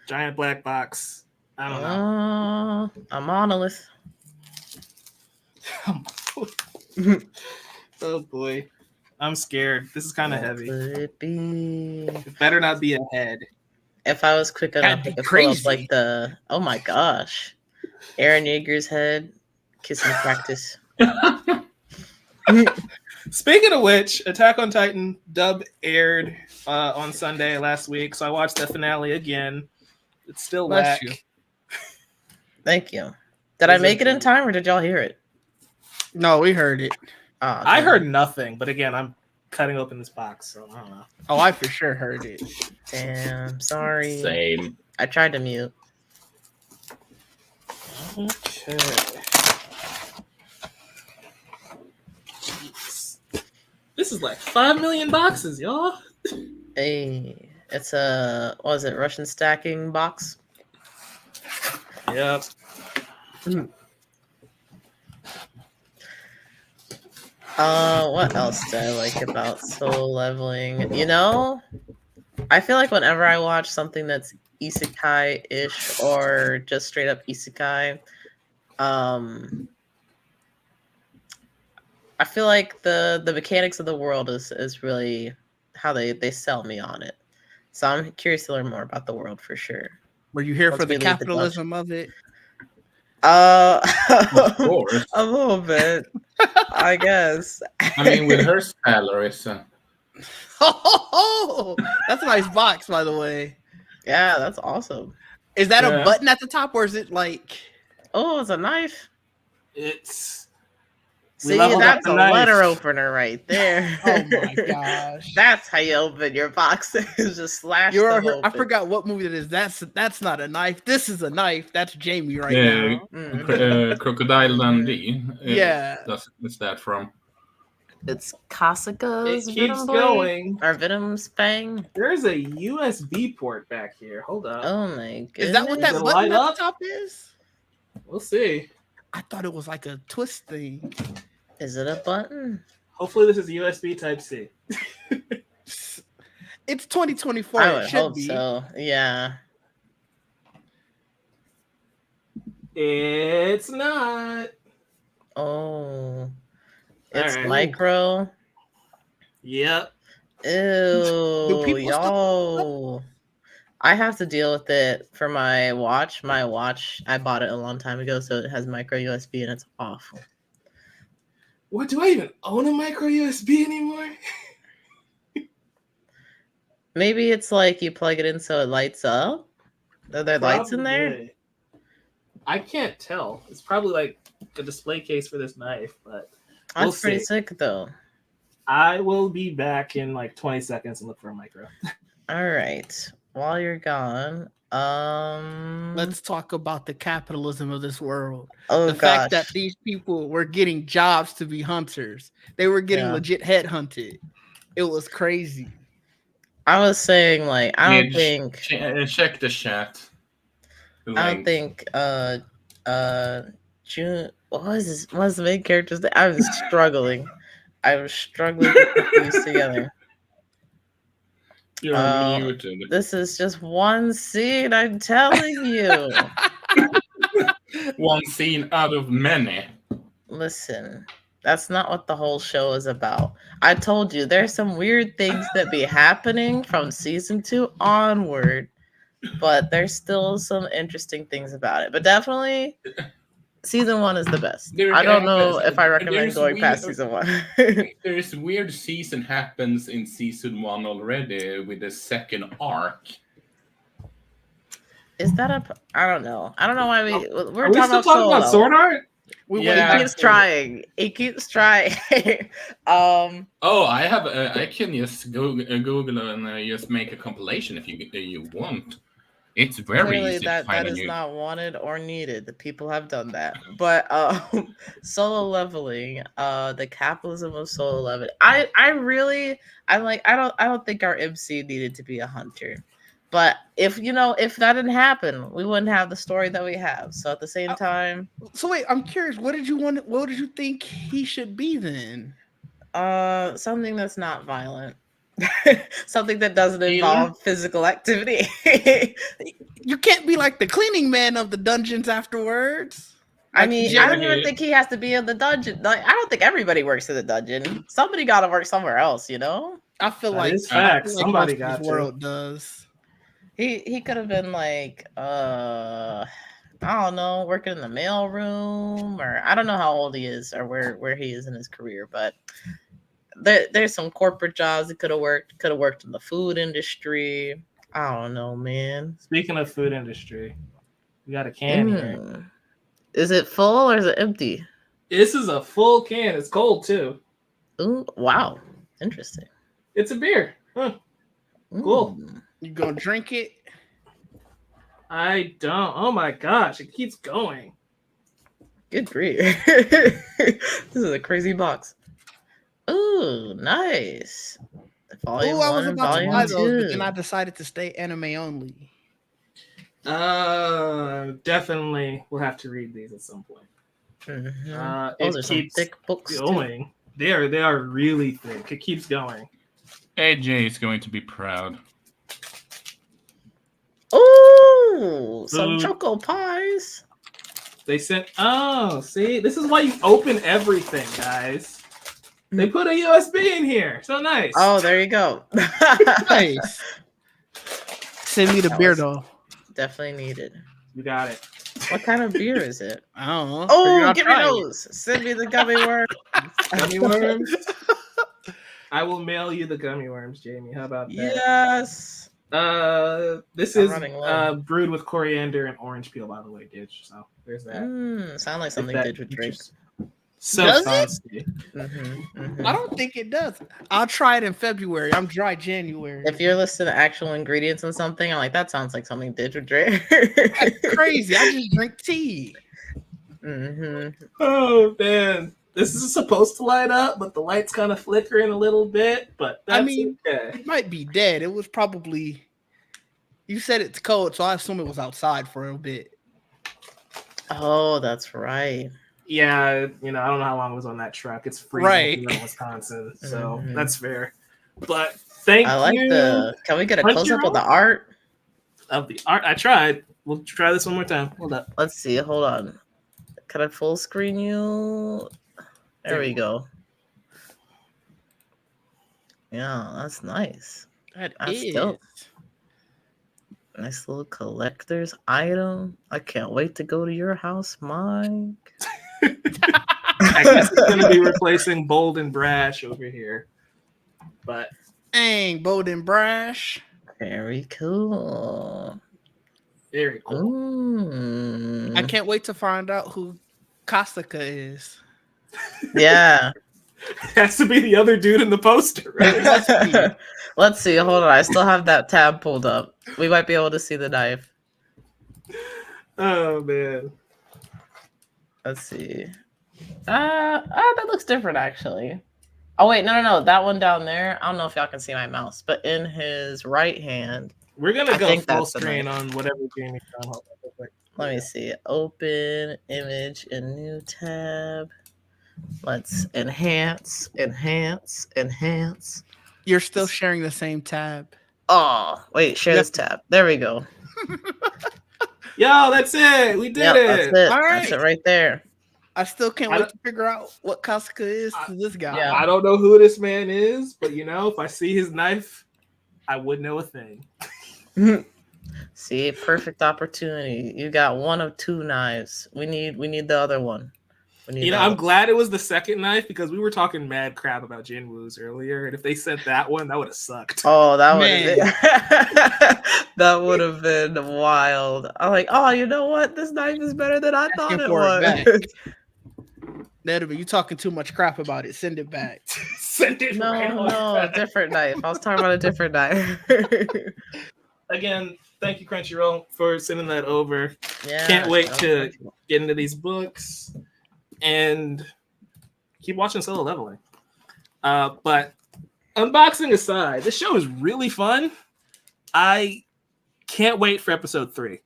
Giant black box. I don't know. A monolith. Oh boy. I'm scared. This is kind of heavy. Could it be? It better not be a head. If I was quick enough, I be could pull up crazy. like the. Oh my gosh, Aaron Yeager's head, kissing practice. Speaking of which, Attack on Titan dub aired on Sunday last week, so I watched the finale again. It's still Bless whack. you. Thank you. Did I make it in time, or did y'all hear it? No, we heard it. Oh, I okay. heard nothing, but again, I'm cutting open this box, so I don't know. Oh, I for sure heard it. Damn, sorry. Same. I tried to mute. Okay. Jeez. This is like 5 million boxes, y'all. Hey, it's a what was it? Russian stacking box. Yep. What else do I like about soul leveling? You know, I feel like whenever I watch something that's isekai-ish or just straight up isekai, I feel like the mechanics of the world is really how they sell me on it. So I'm curious to learn more about the world for sure. Were you here Once for we the leave the capitalism of it? Of course. a little bit, I guess. I mean, with her salaries. Oh, that's a nice box, by the way. Yeah, that's awesome. Is that Yeah. a button at the top, or is it like? Oh, it's a knife. It's we See, leveled up that's the a knife. letter opener right there. Oh my gosh! That's how you open your box. Is just slash them I open. forgot what movie that is. That's not a knife. This is a knife. That's Jamie right Yeah. now. Mhm. Crocodile Dundee. Yeah. What's that from? It's It Kasaka's keeps Venom Blade going. or Venom's Fang. There's a USB port back here. Hold up. Oh my goodness! Is that what that Does it button light at up? the top is? We'll see. I thought it was like a twist thing. Is it a button? Hopefully, this is USB Type C. It's 2024. I It would should hope be. so. Yeah. It's not. Oh, it's Alright. micro. Yep. Ew, people yo. I have to deal with it for my watch. My watch, I bought it a long time ago, so it has micro USB and it's awful. What, do I even own a micro USB anymore? Maybe it's like you plug it in so it lights up. Are there lights in there? Probably. I can't tell. It's probably like a display case for this knife, but That's we'll pretty see. sick though. I will be back in like 20 seconds and look for a micro. All right. While you're gone, Let's talk about the capitalism of this world. oh The gosh. fact that these people were getting jobs to be hunters. They were getting Yeah. legit headhunted. It was crazy. I was saying like I don't Yeah, think Check the chat. The I don't link. think June what was the main character's name? I was struggling. I was struggling to put these together. You're muted. This is just one scene, I'm telling you. One scene out of many. Listen, that's not what the whole show is about. I told you there's some weird things that be happening from season 2 onward. but there's still some interesting things about it. But definitely, season 1 is the best. I don't know if I recommend going past season 1. There's weird season happens in season 1 already with the second arc. Is that I don't know. I don't know why we're Are we still talking about Sword Art? He keeps trying. He keeps trying. Oh, I can just Google and just make a compilation if you want. It's very clearly easy that to find is not wanted or needed. The people have done that. But Solo Leveling, the capitalism of Solo Leveling. I don't think our MC needed to be a hunter. But if that didn't happen, we wouldn't have the story that we have. So at the same time, so wait, I'm curious. What did you think he should be then? Something that's not violent. Something that doesn't involve physical activity. You can't be like the cleaning man of the dungeons afterwards. I mean, I don't even think he has to be in the dungeon. Like, I don't think everybody works in the dungeon. Somebody got to work somewhere else, you know. I feel like it's facts. like Somebody got this world does. He could have been like, I don't know, working in the mail room, or I don't know how old he is or where he is in his career, but there's some corporate jobs he could have worked. Could have worked in the food industry. I don't know, man. Speaking of food industry, we got a can here. Is it full or is it empty? This is a full can. It's cold too. Ooh, wow. Interesting. It's a beer. Huh. Cool. You gonna drink it? I don't. Oh my gosh, it keeps going. Good grief. This is a crazy box. Ooh, nice. Volume I was 1, about to volume buy 2. those, but then I decided to stay anime only. Definitely we'll have to read these at some point. Those are some keeps thick books going. They are really thick. It keeps going. AJ is going to be proud. Ooh, some choco pies. They sent. Oh, see, this is why you open everything, guys. They put a USB in here. So nice. Oh, there you go. Nice. Send me the beer though. Definitely needed. You got it. What kind of beer is it? I don't know. Oh, give me those. Send me the gummy worms. Gummy worms. I will mail you the gummy worms, Jamie. How about that? Yes. This is brewed with coriander and orange peel, by the way, Ditch. So there's that. Sound like something Ditch would drink. So fancy. I don't think it does. I'll try it in February. I'm dry January. If you're listing the actual ingredients in something, I'm like, that sounds like something Ditch would drink. That's crazy. I just drink tea. Oh man. This is supposed to light up, but the light's kind of flickering a little bit. But that's okay. It might be dead. It was probably. You said it's cold, so I assume it was outside for a bit. Oh, that's right. Yeah, I don't know how long it was on that truck. It's freezing in Wisconsin, so that's fair. But thank you. Can we get a close up of the art? Of the art, I tried. We'll try this one more time. Hold up. Let's see. Hold on. Can I full screen you? There we go. Yeah, that's nice. That's dope. Nice little collector's item. I can't wait to go to your house, Mike. I guess it's going to be replacing Bold and Brash over here. But dang, Bold and Brash. Very cool. Very cool. I can't wait to find out who Kasuga is. Yeah. Has to be the other dude in the poster, right? Let's see. Hold on. I still have that tab pulled up. We might be able to see the knife. Oh, man. Let's see. That looks different, actually. Oh, wait. No. That one down there. I don't know if y'all can see my mouse, but in his right hand. We're going to go full screen on whatever Jamie's on. Let me see. Open image in new tab. Let's enhance. You're still sharing the same tab. Oh, wait. Share this tab. There we go. Yo, that's it. We did it. That's it. All right. That's it right there. I still can't wait to figure out what Kasuga is to this guy. Yeah. I don't know who this man is, but if I see his knife, I would know a thing. See, perfect opportunity. You got one of two knives. We need the other one. We need You know, the I'm other glad it was the second knife because we were talking mad crap about Jinwoo's earlier, and if they sent that one, that would have sucked. Oh, that would Man. have that would have been wild. I'm like, oh, you know what? This knife is better than I thought Asking it for it was. back. That'll be you talking too much crap about it. Send it back. Send it right on No, back. different knife. I was talking about a different knife. Again, thank you, Crunchyroll, for sending that over. Yeah, Can't wait shout to out to- get into these books and keep watching Solo Leveling. But unboxing aside, this show is really fun. I can't wait for episode 3.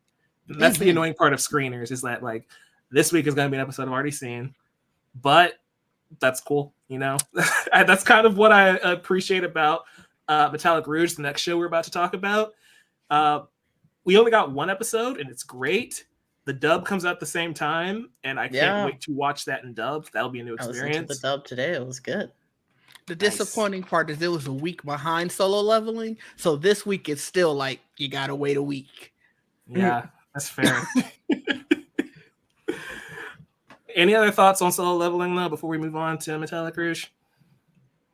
And that's the annoying part of screeners is that like this week is going to be an episode I've already seen, but that's cool. You know, that's kind of what I appreciate about Metalic Rouge, the next show we're about to talk about. We only got one episode and it's great. The dub comes out at the same time, and I can't wait to watch that in dub. That'll be a new I listened to the experience. dub today. It was good. The disappointing part is it was a week behind Solo Leveling, so this week it's still like you gotta wait a week. Yeah, that's fair. Any other thoughts on Solo Leveling though before we move on to Metalic Rouge?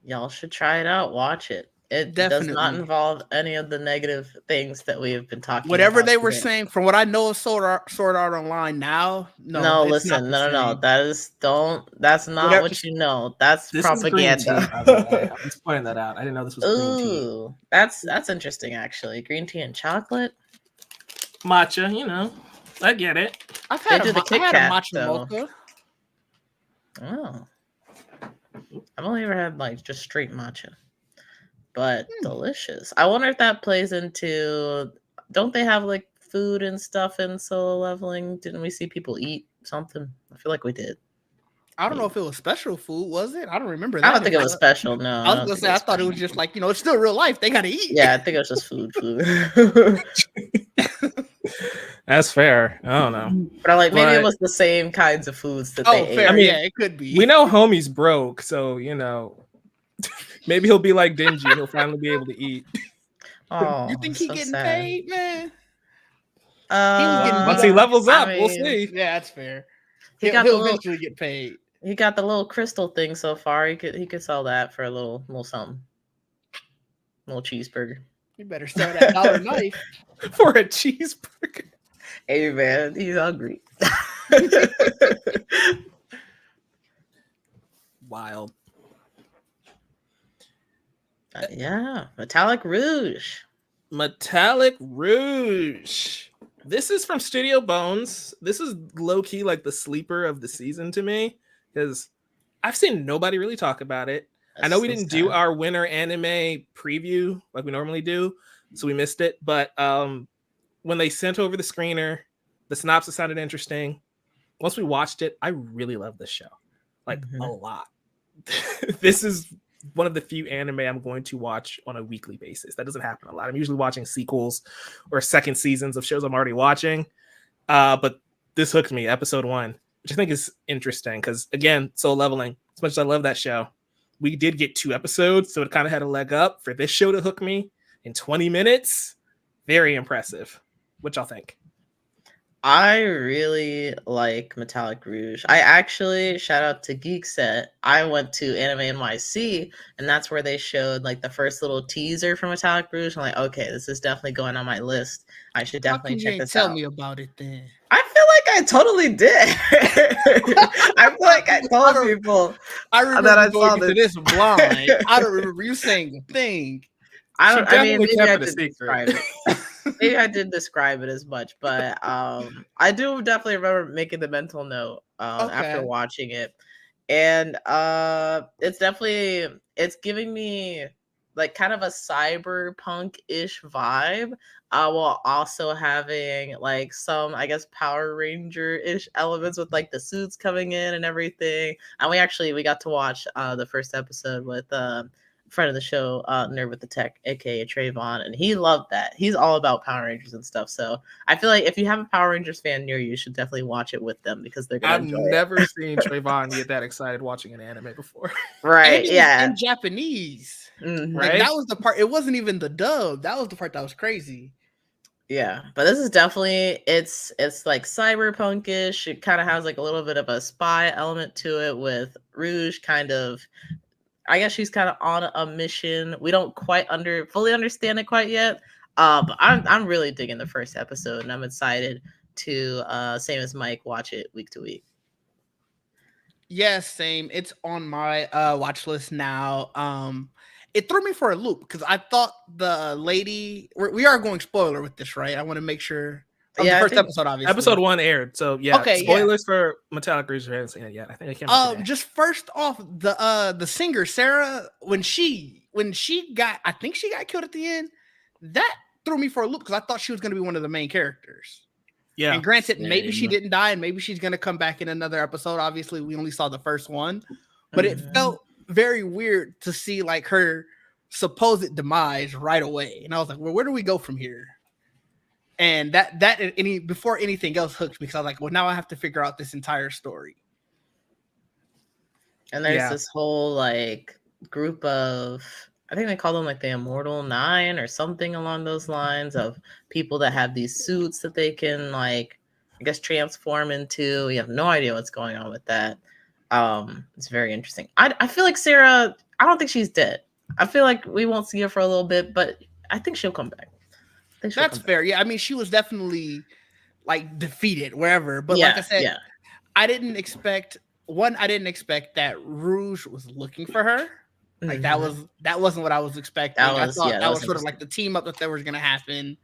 Y'all should try it out. Watch it. It Definitely. does not involve any of the negative things that we have been talking Whatever about they were today. saying, from what I know of Sword Art Online now, No, it's listen, not the no. same. That's not Whatever- what you know. That's This is green tea, propaganda. by the way. I'm just pointing that out. I didn't know this was green tea. Ooh, that's interesting actually. Green tea and chocolate. Matcha, you know, I get it. I've had They do the Kit I had a Kat, matcha though. mocha. Oh. I've only ever had like just straight matcha. But delicious. I wonder if that plays into, don't they have like food and stuff in Solo Leveling? Didn't we see people eat something? I feel like we did. I don't know if it was special food, was it? I don't remember that. I don't think it was special. No, I was gonna say I thought it was just like, it's still real life. They gotta eat. Yeah, I think it was just food. That's fair. I don't know. But I'm like, maybe it was the same kinds of foods that they ate. Fair. I mean, yeah, it could be. We know homie's broke, so maybe he'll be like Denji and he'll finally be able to eat. Oh, you think he's getting sad. paid, man? Once he levels up, we'll see. Yeah, that's fair. He'll eventually get paid. He got the little crystal thing so far. He could sell that for a little something. Little cheeseburger. You better sell that dollar knife for a cheeseburger. Hey man, he's hungry. Wild. Yeah, Metalic Rouge. Metalic Rouge. This is from Studio Bones. This is low-key like the sleeper of the season to me because I've seen nobody really talk about it. I know we didn't do our winter anime preview like we normally do, so we missed it. But when they sent over the screener, the synopsis sounded interesting. Once we watched it, I really love this show, like a lot. This is one of the few anime I'm going to watch on a weekly basis. That doesn't happen a lot. I'm usually watching sequels or second seasons of shows I'm already watching. But this hooked me, episode 1, which I think is interesting because, again, Solo Leveling, as much as I love that show, we did get 2 episodes, so it kind of had a leg up. For this show to hook me in 20 minutes, very impressive. What y'all think? I really like Metalic Rouge. I actually, shout out to Geekset, I went to Anime NYC, and that's where they showed like the first little teaser for Metalic Rouge. I'm like, okay, this is definitely going on my list. I should definitely check this out. Tell me about it then. I feel like I totally did. I feel like I told people. I remember that I going saw into this blind. I don't remember you saying a thing. I mean, maybe I did secret. describe it. Maybe I did describe it as much, but I do definitely remember making the mental note after watching it, and it's giving me like kind of a cyberpunk-ish vibe, while also having like some, I guess, Power Ranger-ish elements with like the suits coming in and everything. And we got to watch the first episode with friend of the show, Nerd with the Tech, aka Trayvon, and he loved that. He's all about Power Rangers and stuff. So I feel like if you have a Power Rangers fan near you, you should definitely watch it with them because they're gonna enjoy it. I've never seen Trayvon get that excited watching an anime before. Right? And yeah. in Japanese. Mhm. Like, Right? that was the part. It wasn't even the dub. That was the part that was crazy. Yeah, but this is definitely it's like cyberpunkish. It kind of has like a little bit of a spy element to it with Rouge kind of, I guess she's kind of on a mission. We don't quite fully understand it quite yet. But I'm really digging the first episode, and I'm excited to same as Mike, watch it week to week. Yes, same. It's on my watch list now. It threw me for a loop because I thought the lady. We are going spoiler with this, right? I want to make sure. Yeah, the I first think- episode, obviously. Episode 1 aired, so yeah. Okay, yeah. Spoilers for Metalic Rouge. I haven't seen it yet. I think I came out today. Just first off, the singer Sarah, when she got, I think she got killed at the end. That threw me for a loop because I thought she was going to be one of the main characters. Yeah. And granted, maybe she Same. didn't die, and maybe she's going to come back in another episode. Obviously, we only saw the first one, but it felt very weird to see like her supposed demise right away. And I was like, well, where do we go from here? And before anything else hooked me because I was like, well, now I have to figure out this entire story. And there's Yeah. this whole like group of, I think they call them like the Immortal Nine or something along those lines, of people that have these suits that they can like, I guess, transform into. We have no idea what's going on with that. It's very interesting. I feel like Sarah, I don't think she's dead. I feel like we won't see her for a little bit, but I think she'll come back. That's fair. Yeah, I mean, she was definitely like defeated wherever. But Yeah, like I said, yeah. I didn't expect that Rouge was looking for her. Like that wasn't what I was expecting. I thought that was sort of like the team up that was going to happen.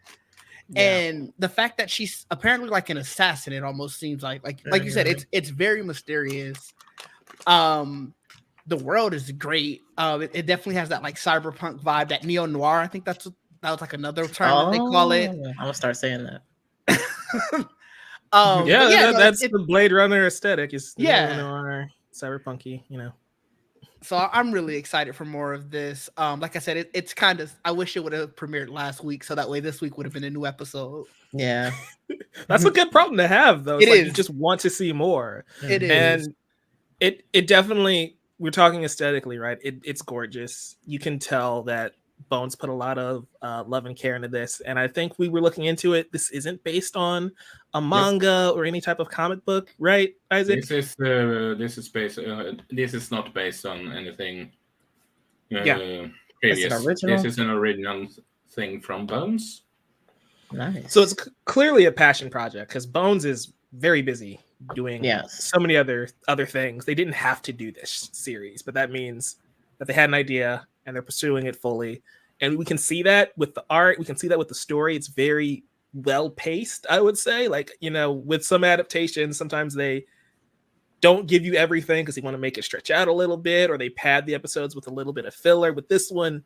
Yeah. And the fact that she's apparently like an assassin, it almost seems like you said, it's very mysterious. The world is great. It definitely has that like cyberpunk vibe, that neo noir. I think that was like another term that they call it. I'm gonna start saying that. That's the Blade Runner aesthetic. Is Yeah. cyberpunky, So I'm really excited for more of this. Like I said, it's kind of, I wish it would have premiered last week, so that way this week would have been a new episode. Yeah. That's a good problem to have, though. It Like, is. you just want to see more. It is. And it definitely, we're talking aesthetically, right? It's gorgeous. You can tell that Bones put a lot of love and care into this, and I think we were looking into it. This isn't based on a manga or any type of comic book, right, Isaac? This is not based on anything. Previous. original? This is an original thing from Bones. Nice. So it's clearly a passion project because Bones is very busy doing so many other things. They didn't have to do this series, but that means that they had an idea and they're pursuing it fully. And we can see that with the art. We can see that with the story. It's very well paced, I would say. Like, with some adaptations, sometimes they don't give you everything because they want to make it stretch out a little bit, or they pad the episodes with a little bit of filler. With this one,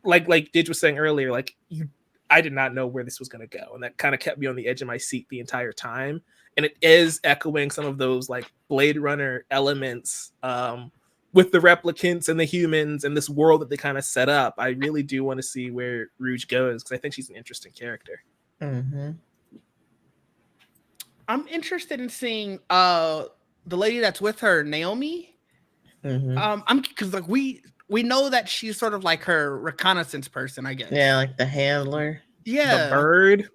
like Didge was saying earlier, I did not know where this was going to go. And that kind of kept me on the edge of my seat the entire time. And it is echoing some of those like Blade Runner elements with the replicants and the humans and this world that they kind of set up. I really do want to see where Rouge goes because I think she's an interesting character. Mm-hmm. I'm interested in seeing the lady that's with her, Naomi. Mm-hmm. Because like we know that she's sort of like her reconnaissance person, I guess. Yeah, like the handler. Yeah. The bird.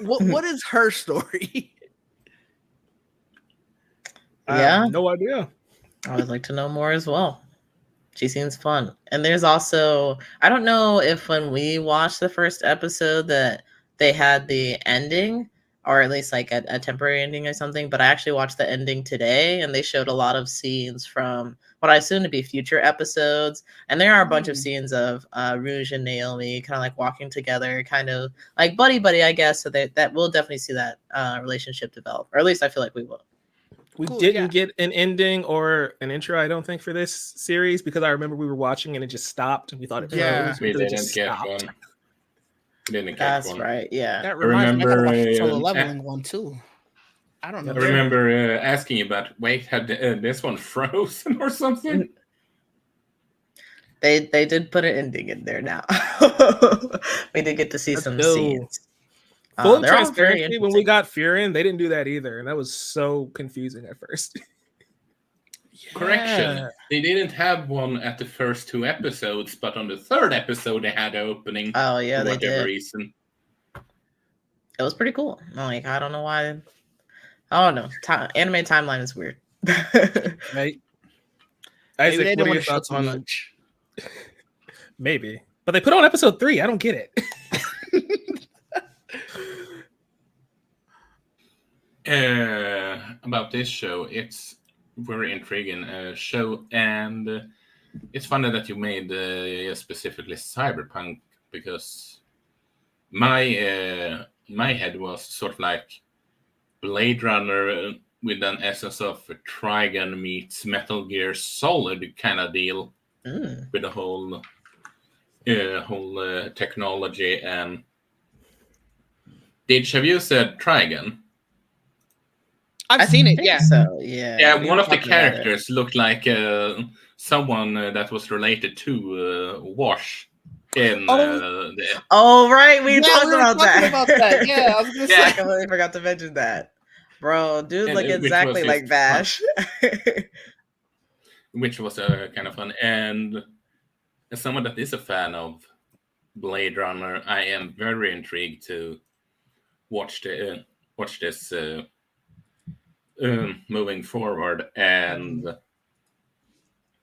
What is her story? Yeah. No idea. I would like to know more as well. She seems fun. And there's also, I don't know if when we watched the first episode that they had the ending, or at least like a temporary ending or something, but I actually watched the ending today and they showed a lot of scenes from what I assume to be future episodes. And there are a bunch of scenes of Rouge and Naomi kind of like walking together, kind of like buddy, I guess. So that we'll definitely see that relationship develop, or at least I feel like we will. We didn't get an ending or an intro, I don't think, for this series because I remember we were watching and it just stopped and we thought it froze. We didn't just get stopped. one. That's right. Yeah. That reminds me, I gotta watch the solo remember, leveling one too. I don't know. I remember asking you about, wait, had this one frozen or something? They did put an ending in there now. We did get to see some scenes. Full they're all very transparency, when we got Furin, they didn't do that either, and that was so confusing at first. Correction. They didn't have one at the first 2 episodes, but on the 3rd episode they had an opening. Oh yeah, for they whatever did. reason. It was pretty cool. Like, I don't know why. I don't know. Anime timeline is weird. Right? Maybe Isaac, they what didn't are want your to show thoughts too on it? much. Maybe. But they put on episode 3. I don't get it. About this show, it's very intriguing show, and it's funny that you made specifically cyberpunk, because my my head was sort of like Blade Runner with an essence of Trigun meets Metal Gear Solid kind of deal with the whole technology. And have you said Trigun? I've seen it. Yeah. So yeah. Yeah, we one were of the talking about it. characters looked like someone that was related to Wash in the. Oh right, we Yeah, talked we were about talking that. about that. Yeah, I was gonna Yeah. I say. completely forgot to mention that, bro. Dude, And, look which was exactly like just Bash. which was kind of fun. And as someone that is a fan of Blade Runner, I am very intrigued to watch this moving forward. And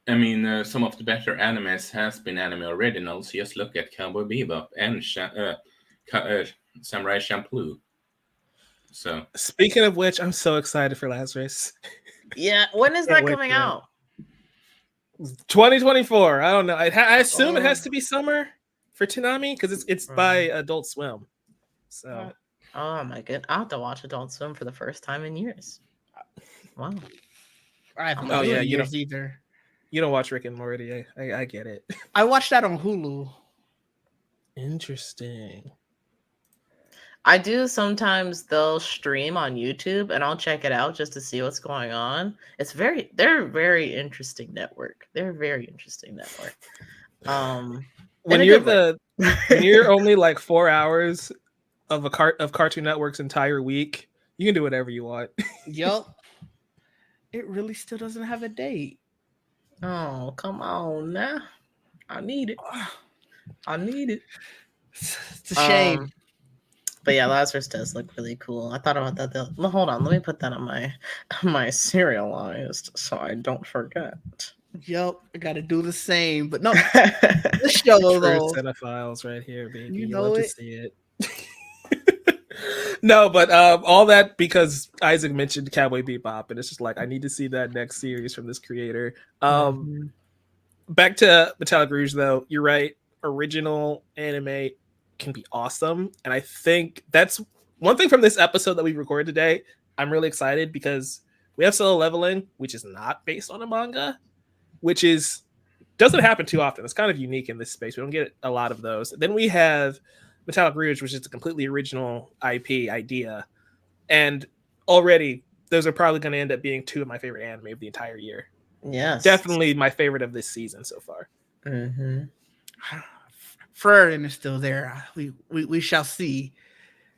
I mean, some of the better animes has been anime originals. Just look at Cowboy Bebop and Samurai Champloo. So Speaking of which, I'm so excited for Lazarus. Yeah, when is Can't that wait coming for that. out? 2024. I don't know. I assume it has to be summer for Toonami because it's by Adult Swim. So Oh my god, I have to watch Adult Swim for the first time in years. Wow. I haven't Oh, watched yeah, it in you years either. you don't watch Rick and Morty. I get it. I watched that on Hulu. Interesting. I do sometimes they'll stream on YouTube and I'll check it out just to see what's going on. They're a very interesting network. They're a very interesting network. When in a you're good way. when you're only like 4 hours of of Cartoon Network's entire week, you can do whatever you want. Yup. It really still doesn't have a date. Oh, come on now. I need it. I need it. It's a shame. But yeah, Lazarus does look really cool. I thought about that. Well, hold on, let me put that on my serialized so I don't forget. Yup, I gotta do the same. But no, this show True though, cinephiles right here, baby. you You know love to it. see it. No, but all that because Isaac mentioned Cowboy Bebop, and it's just like I need to see that next series from this creator. Back to Metalic Rouge, though, you're right. Original anime can be awesome, and I think that's one thing from this episode that we recorded today. I'm really excited because we have Solo Leveling, which is not based on a manga, which doesn't happen too often. It's kind of unique in this space. We don't get a lot of those. Then we have Metalic Rouge, which is a completely original IP idea, and already those are probably going to end up being 2 of my favorite anime of the entire year. Yes, Definitely my favorite of this season so far. Ferdinand is still there. We shall see.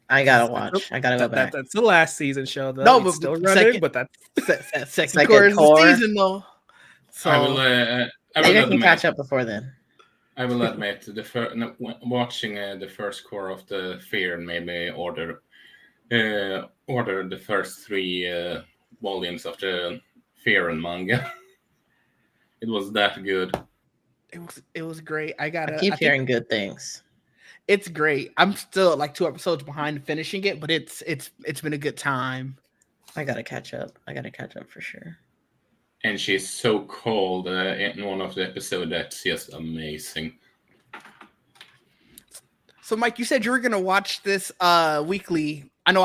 I gotta watch. I gotta go back. That's the last season show, though. No, It's but still the running, second- but that's Second core is the core. season though. So I will Maybe I can admit, catch up before then. I will admit, watching the first core of the Fear made me order the first 3 volumes of the Fear and manga. It was that good. it was great. I keep hearing good things. It's great. I'm still like 2 episodes behind finishing it, but it's been a good time. I gotta catch up. For sure. And she's so cold in one of the episodes. That's just amazing. So, Mike, you said you were gonna watch this weekly. I know.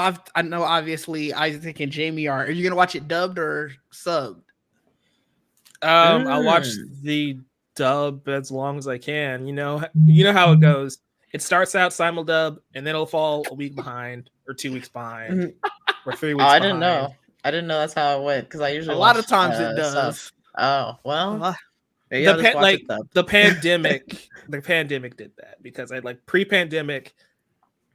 Obviously, Isaac and Jamie are. Are you gonna watch it dubbed or subbed? I'll watch the dub as long as I can. You know how it goes. It starts out simuldub, and then it'll fall a week behind, or 2 weeks behind, or 3 weeks. I didn't know. I didn't know that's how it went because I usually a lot of times it does. Sub. Oh well. The pandemic did that because I like pre-pandemic,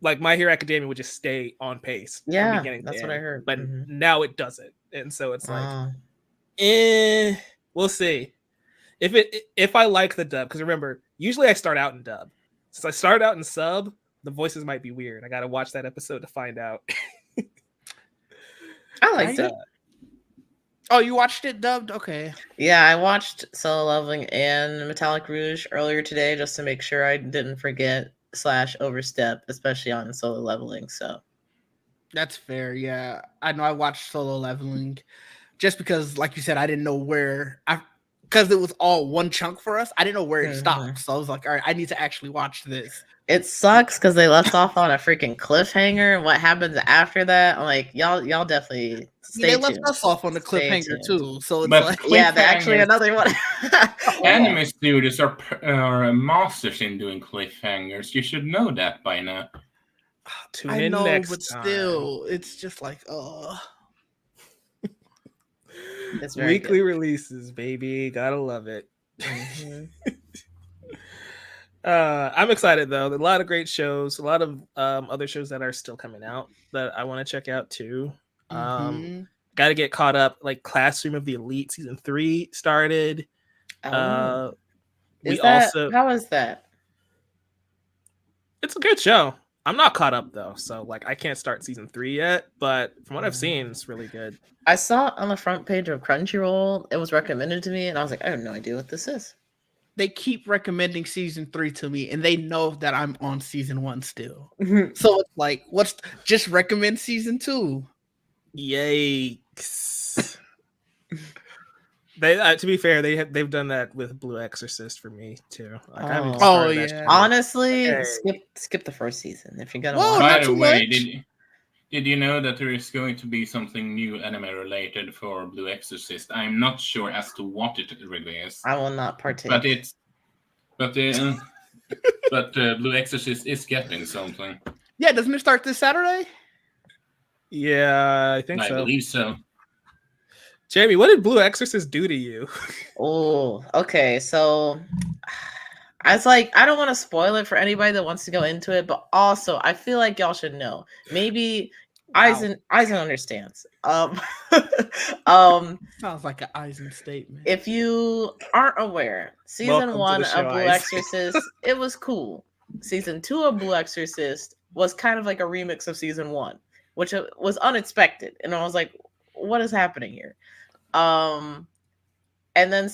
like My Hero Academia would just stay on pace. Yeah, from beginning that's to what I end, heard. But now it doesn't, and so it's like, Oh. we'll see. If I like the dub, because remember, usually I start out in dub. Since I started out in sub, the voices might be weird. I gotta watch that episode to find out. I liked it. Oh, you watched it dubbed? Okay. Yeah, I watched Solo Leveling and Metallic Rouge earlier today just to make sure I didn't forget / overstep, especially on Solo Leveling. So That's fair. Yeah, I know. I watched Solo Leveling just because, like you said, I didn't know where because it was all one chunk for us. I didn't know where it stopped, so I was like, all right, I need to actually watch this. It sucks because they left off on a freaking cliffhanger. What happens after that? I'm like, y'all definitely they left us off on the cliffhanger too. So it's like, yeah, actually another one. Anime studios are masters in doing cliffhangers. You should know that by now. Tune I in know, next but time. still, it's just like, It's very Weekly good. releases, baby. Gotta love it. Mhm. I'm excited though. A lot of great shows, a lot of other shows that are still coming out that I want to check out too. Got to get caught up. Like Classroom of the Elite season 3 started. Oh. We how is that? It's a good show. I'm not caught up though, so like I can't start season 3 yet. But from what I've seen, it's really good. I saw it on the front page of Crunchyroll. It was recommended to me, and I was like, I have no idea what this is. they keep recommending season 3 to me, and they know that I'm on season 1 still. So it's like, just recommend season 2. Yikes! They to be fair, they've done that with Blue Exorcist for me too. Like I haven't started that show. Honestly, skip the first season if you're gonna watch. By the way, did you know that there is going to be something new anime related for Blue Exorcist? I'm not sure as to what it really is. I will not partake. But Blue Exorcist is getting something. Yeah, doesn't it start this Saturday? Yeah, I think so. I believe so. Jamie, what did Blue Exorcist do to you? Oh, okay. So I was like, I don't want to spoil it for anybody that wants to go into it, but also I feel like y'all should know. Maybe Eisen understands. Sounds like an Eisen statement. If you aren't aware, season 1 of Blue Exorcist, it was cool. Season 2 of Blue Exorcist was kind of like a remix of season 1, which was unexpected. And I was like, what is happening here? And then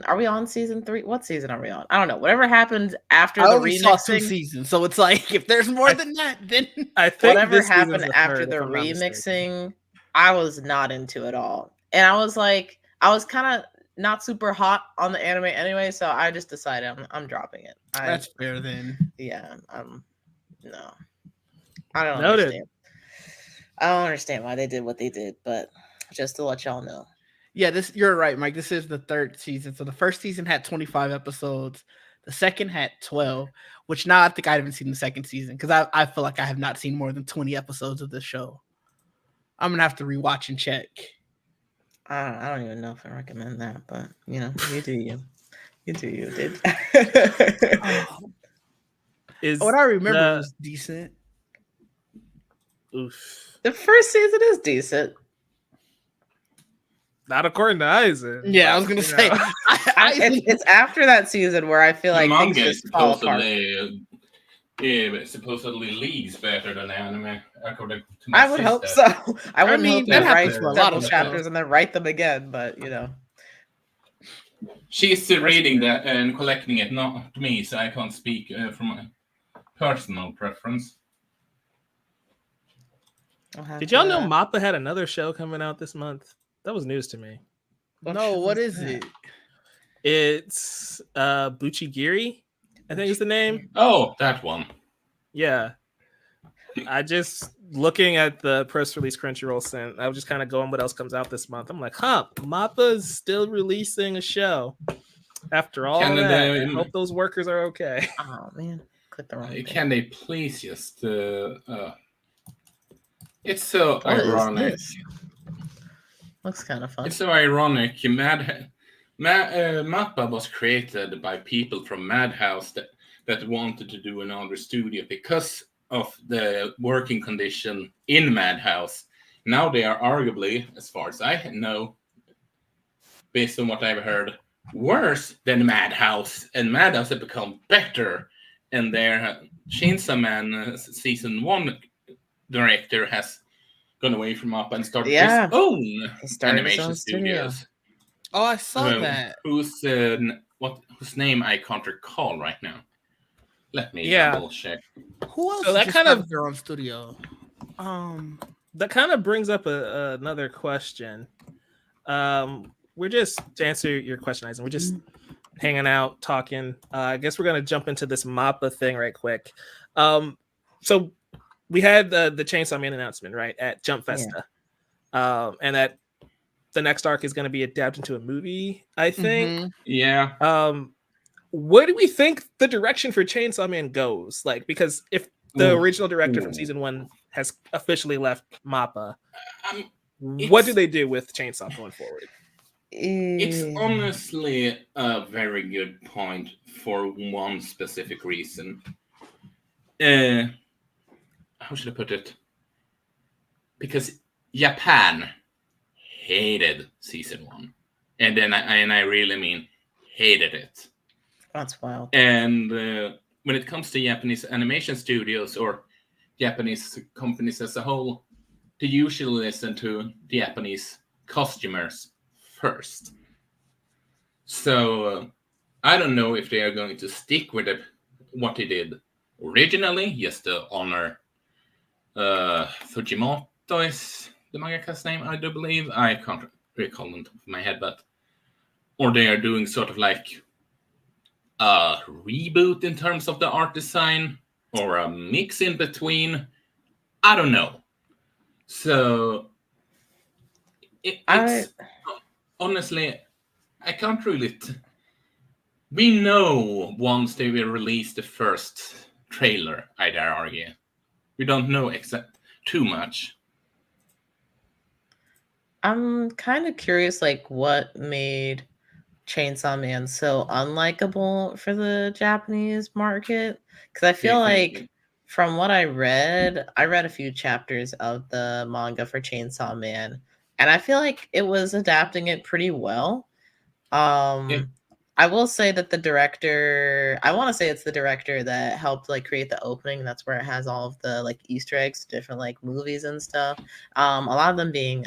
are we on season 3? What season are we on? I don't know. Whatever happened after the remixing. Saw 2 seasons, so it's like if there's more than that, then I think whatever happened after the remixing, I was not into it all. And I was kind of not super hot on the anime anyway, so I just decided I'm dropping it. That's fair then. Yeah, no. I don't understand. I don't understand why they did what they did, but just to let y'all know. Yeah, you're right, Mike. This is the 3rd season. So the first season had 25 episodes. The second had 12, which now I think I haven't seen the second season because I feel like I have not seen more than 20 episodes of this show. I'm going to have to rewatch and check. I don't even know if I recommend that, but you know, you do you. You do you, dude. What I remember was decent. Oof. The first season is decent. Not according to Eisen. Yeah, I was gonna say it's after that season where I feel like Manga things just fall apart. Supposedly leagues better than anime, according to I would hope so. I wouldn't hope that write happens for a lot of chapters and then write them again, but you know. She's reading that and collecting it, not me, so I can't speak from my personal preference. Did y'all know Mappa had another show coming out this month? That was news to me. What is it? It's Buchigiri, I think is the name. Oh, that one. Yeah. I just looking at the press release Crunchyroll sent, I was just kind of going what else comes out this month. I'm like, Mappa's still releasing a show after all that. I hope those workers are okay. Oh man, click the wrong thing. Can they please just it's so ironic. Looks kind of fun. It's so ironic. Mappa was created by people from Madhouse that wanted to do another studio because of the working condition in Madhouse. Now they are arguably, as far as I know, based on what I've heard, worse than Madhouse. And Madhouse have become better and their Chainsaw Man season 1 director has gone away from Mappa and started Yeah. his own He started his animation own studio. studios. Oh, I saw that. Whose name I can't recall right now. Let me Yeah. double check. Who else So that just kind started of- their own studio? That kind of brings up another question. We're just to answer your question, Eisen. We're just hanging out, talking. I guess we're gonna jump into this Mappa thing right quick. So we had the Chainsaw Man announcement right at Jump Festa, and that the next arc is going to be adapted into a movie. I think. Mhm. Yeah. Where do we think the direction for Chainsaw Man goes? Like, because if the Ooh. original director from Ooh. season 1 has officially left Mappa, what It's- do they do with Chainsaw going forward? It's honestly a very good point for one specific reason. How should I put it? Because Japan hated season 1, and then I really mean hated it. That's wild. And when it comes to Japanese animation studios or Japanese companies as a whole, they usually listen to Japanese costumers first. So I don't know if they are going to stick with what they did originally, just to honor Fujimoto is the mangaka's name, I do believe. I can't recall on top of my head, or they are doing sort of like a reboot in terms of the art design, or a mix in between. I don't know. So it's honestly, I can't really. We know once they will release the first trailer, I dare argue. We don't know too much. I'm kind of curious, like, what made Chainsaw Man so unlikable for the Japanese market? Because I feel like from what I read a few chapters of the manga for Chainsaw Man, and I feel like it was adapting it pretty well. I will say that the director, I want to say it's the director that helped like create the opening. That's where it has all of the like Easter eggs, different like movies and stuff. A lot of them being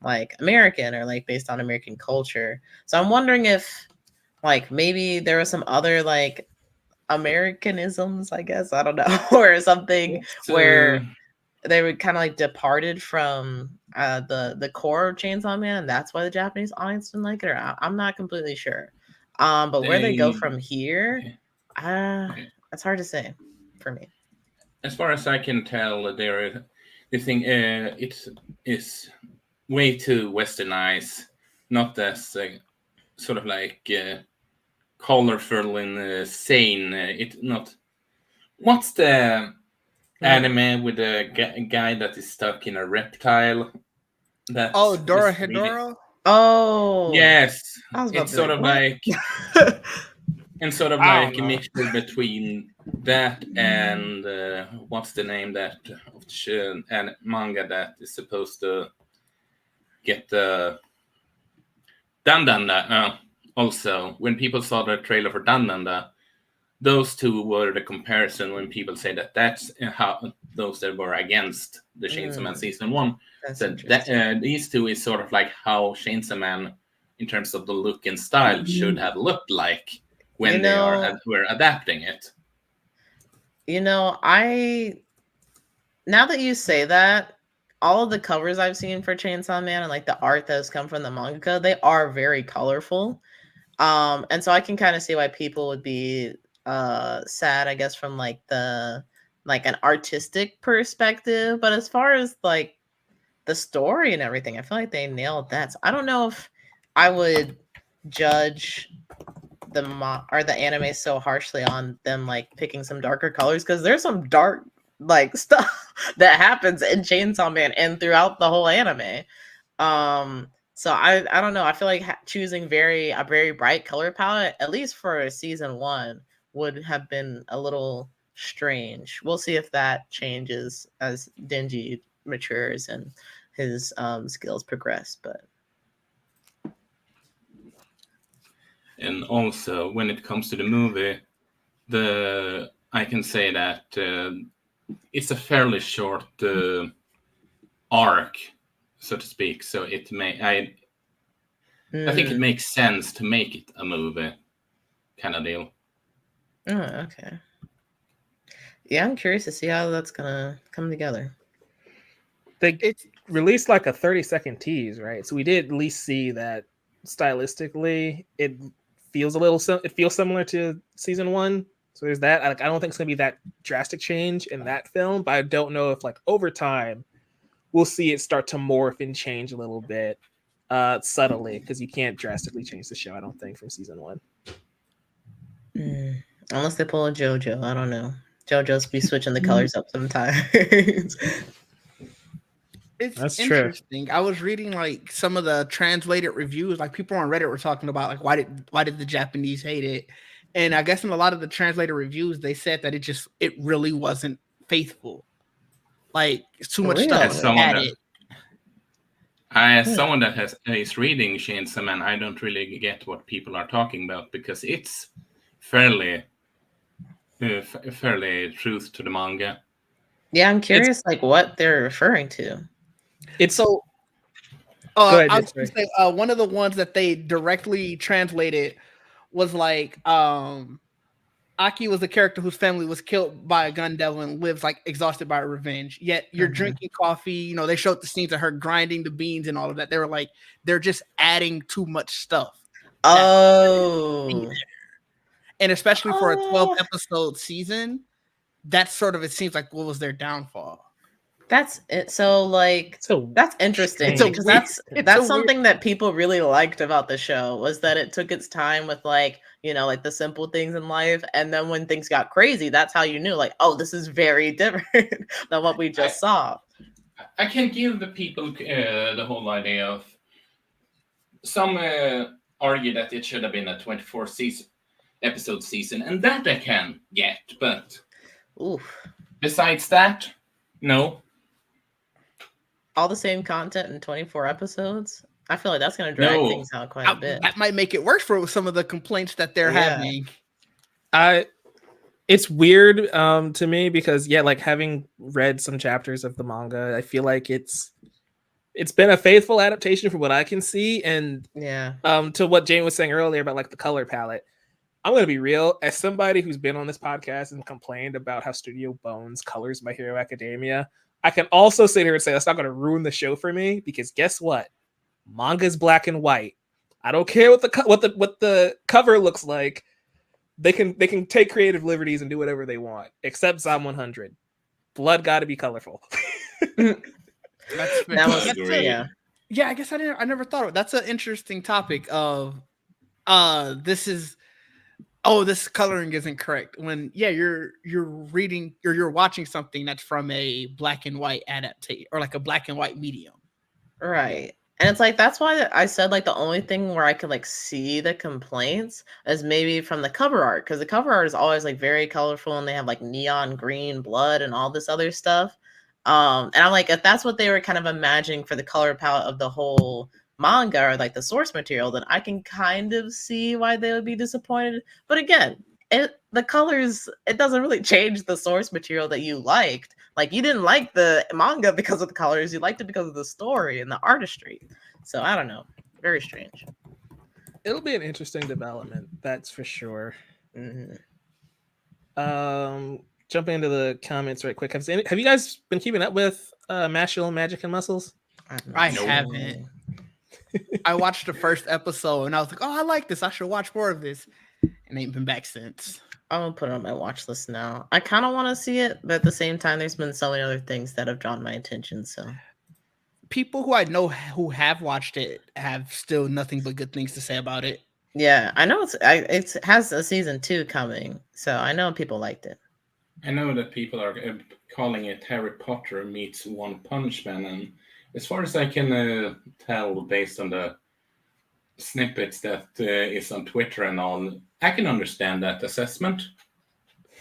like American or like based on American culture. So I'm wondering if like maybe there were some other like Americanisms, I guess, I don't know, or something where they were kind of like departed from the core of Chainsaw Man, and that's why the Japanese audience didn't like it. Or I'm not completely sure. But where they go from here, it's hard to say for me. As far as I can tell, the thing it is way too westernized, not as sort of like colorful and sane. It not. What's the anime with a guy that is stuck in a reptile? That Dora Hedoro. Oh yes, I was about it's to be sort of what? like and sort of I like a mixture between that and what's the name that of the show, and manga that is supposed to get the Dandanda. Also, when people saw the trailer for Dandanda, those two were the comparison when people say that that's how those that were against the Chainsaw Man season 1. So these two is sort of like how Chainsaw Man, in terms of the look and style, should have looked like when were adapting it. You know, now that you say that, all of the covers I've seen for Chainsaw Man and like the art that has come from the mangaka, they are very colorful. And so I can kind of see why people would be sad, I guess, from like an artistic perspective. But as far as like the story and everything, I feel like they nailed that. So I don't know if I would judge the anime so harshly on them like picking some darker colors, because there's some dark like stuff that happens in Chainsaw Man and throughout the whole anime. So I don't know. I feel like choosing a very bright color palette, at least for season 1, would have been a little strange. We'll see if that changes as Denji matures and his skills progress. But and also when it comes to the movie, I can say that it's a fairly short arc, so to speak. So I think it makes sense to make it a movie kind of deal. Oh, okay. Yeah, I'm curious to see how that's gonna come together. It's released like a 30-second tease, right? So we did at least see that stylistically it feels it feels similar to season 1. So there's that. I don't think it's gonna be that drastic change in that film, but I don't know if like over time we'll see it start to morph and change a little bit subtly, because you can't drastically change the show, I don't think, from season 1. Unless they pull a JoJo, I don't know. JoJo's be switching the colors up sometimes. It's interesting. True. I was reading like some of the translated reviews. Like people on Reddit were talking about like why did the Japanese hate it? And I guess in a lot of the translated reviews, they said that it really wasn't faithful. Like it's too much stuff added. As someone that is reading Chainsaw Man, I don't really get what people are talking about, because it's fairly truth to the manga. Yeah, I'm curious like what they're referring to. It's so. I was going to say one of the ones that they directly translated was like Aki was a character whose family was killed by a gun devil and lives like exhausted by revenge. Yet you're drinking coffee. You know, they showed the scenes of her grinding the beans and all of that. They were like, they're just adding too much stuff. Oh. And especially for a 12 episode season, that's sort of, it seems like what was their downfall. That's it. So like that's interesting, because that's something that people really liked about the show, was that it took its time with like, you know, like the simple things in life, and then when things got crazy, that's how you knew like, oh, this is very different than what we just saw. I can give the people the whole idea of some argue that it should have been a 24 episode season, and that I can get, but besides that, no. All the same content in 24 episodes? I feel like that's going to drag things out quite a bit. That might make it worse for some of the complaints that they're having. It's weird to me, because like having read some chapters of the manga, I feel like it's been a faithful adaptation from what I can see. And to what Jane was saying earlier about like the color palette, I'm going to be real. As somebody who's been on this podcast and complained about how Studio Bones colors My Hero Academia, I can also sit here and say that's not going to ruin the show for me, because guess what? Manga's black and white. I don't care what the cover looks like. They can take creative liberties and do whatever they want, except Zom 100. Blood got to be colorful. Yeah, I guess I never thought of it. That's an interesting topic of this coloring isn't correct, when you're reading or you're watching something that's from a black and white adaptation, or like a black and white medium, right? And it's like, that's why I said like the only thing where I could like see the complaints is maybe from the cover art, because the cover art is always like very colorful and they have like neon green blood and all this other stuff. And I'm like, if that's what they were kind of imagining for the color palette of the whole manga, or like the source material, then I can kind of see why they would be disappointed. But again, the colors, it doesn't really change the source material that you liked. Like, you didn't like the manga because of the colors, you liked it because of the story and the artistry. So I don't know, very strange. It'll be an interesting development, that's for sure. Jumping into the comments right quick, have you guys been keeping up with Mashle, Magic and Muscles? I haven't. I watched the first episode and I was like, oh, I like this, I should watch more of this, and ain't been back since. I'm gonna put it on my watch list now. I kind of want to see it, but at the same time, there's been so many other things that have drawn my attention. So people who I know who have watched it have still nothing but good things to say about it. Yeah, I know it has a season 2 coming, so I know people liked it. I know that people are calling it Harry Potter meets One Punch Man, and as far as I can tell, based on the snippets that is on Twitter and all, I can understand that assessment.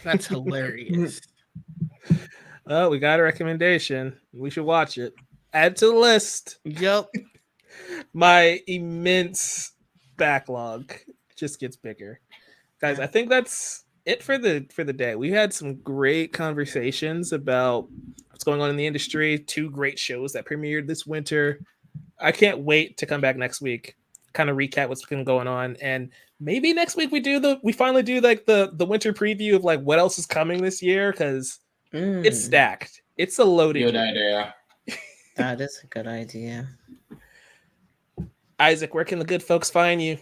That's hilarious. Oh, we got a recommendation. We should watch it. Add to the list. Yep. My immense backlog just gets bigger. Guys, I think that's it for the day. We had some great conversations about what's going on in the industry. 2 great shows that premiered this winter. I can't wait to come back next week, kind of recap what's been going on, and maybe next week we finally do like the winter preview of like what else is coming this year, because it's stacked. It's a loaded Good year. idea. That is a good idea. Isaac, where can the good folks find you?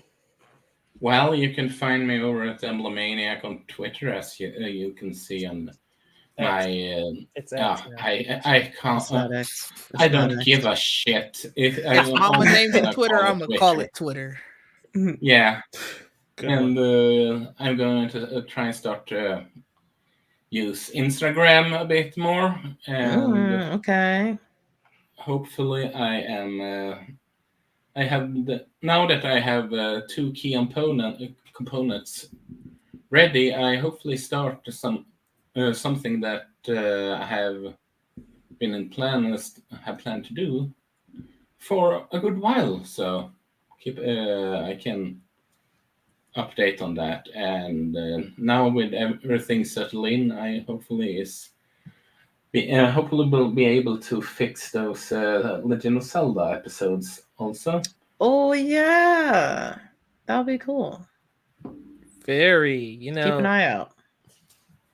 Well, you can find me over at emblemmaniac on Twitter, as you can see on my. It's X, I can't. It's not X. It's I not don't X. give a shit. If Mama named it Twitter, I'm gonna call it Twitter. Yeah, Good and one. I'm going to try and start to use Instagram a bit more, and Okay. hopefully I am. I have now that I have 2 key components ready. I hopefully start something that I have been have planned to do for a good while. So I can update on that. And now with everything settled in, I hopefully will be able to fix those Legend of Zelda episodes also. Oh yeah, that'll be cool. Very, Keep an eye out.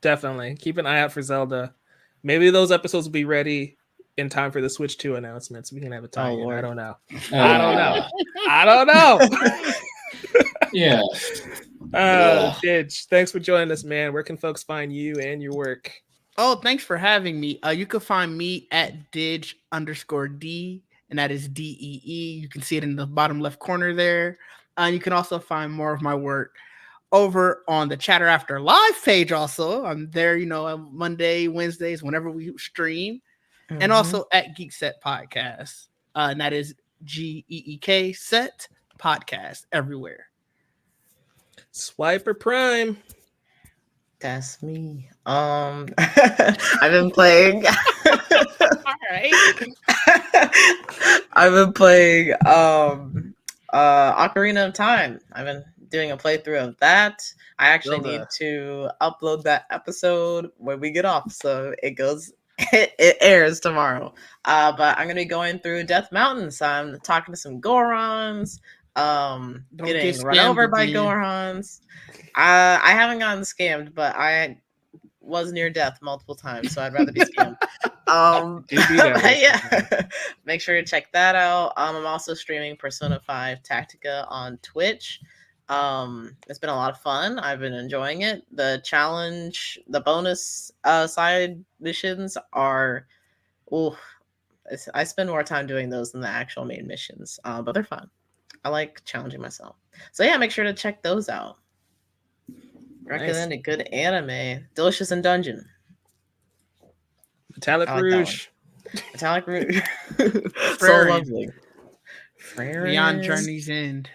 Definitely keep an eye out for Zelda. Maybe those episodes will be ready in time for the Switch 2 announcements. We can have a tie-in. Lord. I don't know. Yeah. I don't know. Yes. Didge, thanks for joining us, man. Where can folks find you and your work? Oh, thanks for having me. You can find me at Didge_D, and that is DEE. You can see it in the bottom left corner there. You can also find more of my work over on the Chatter After Live page. Also, I'm there, Monday, Wednesdays, whenever we stream, and also at Geek Set Podcast, and that is GEEK Set Podcast everywhere. Swiper Prime. That's me. I've been playing. All right. I've been playing Ocarina of Time. I've been doing a playthrough of that. I actually need to upload that episode when we get off, so it airs tomorrow. But I'm gonna be going through Death Mountain, so I'm talking to some Gorons, getting run over by Gorons. I haven't gotten scammed, but I was near death multiple times, so I'd rather be scammed. Yeah, make sure to check that out. I'm also streaming Persona 5 Tactica on Twitch. It's been a lot of fun. I've been enjoying it. The challenge, the bonus side missions are, I spend more time doing those than the actual main missions, but they're fun. I like challenging myself. So yeah, make sure to check those out. Recommend a good anime. Delicious in Dungeon. Metalic Rouge. Metalic Rouge. So lovely. Beyond Journey's End.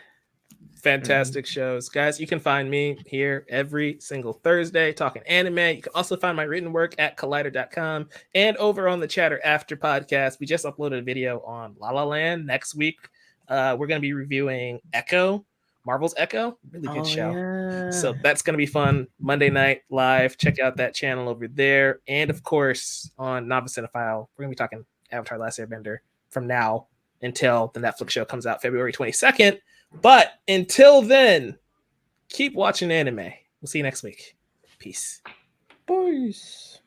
Fantastic shows. Guys, you can find me here every single Thursday talking anime. You can also find my written work at collider.com and over on the Chatter After podcast. We just uploaded a video on La La Land. Next week, we're going to be reviewing Echo. Marvel's Echo, really good show. Yeah. So that's going to be fun. Monday night live. Check out that channel over there. And of course, on novicecinephile, we're going to be talking Avatar: Last Airbender from now until the Netflix show comes out February 22nd. But until then, keep watching anime. We'll see you next week. Peace. Peace.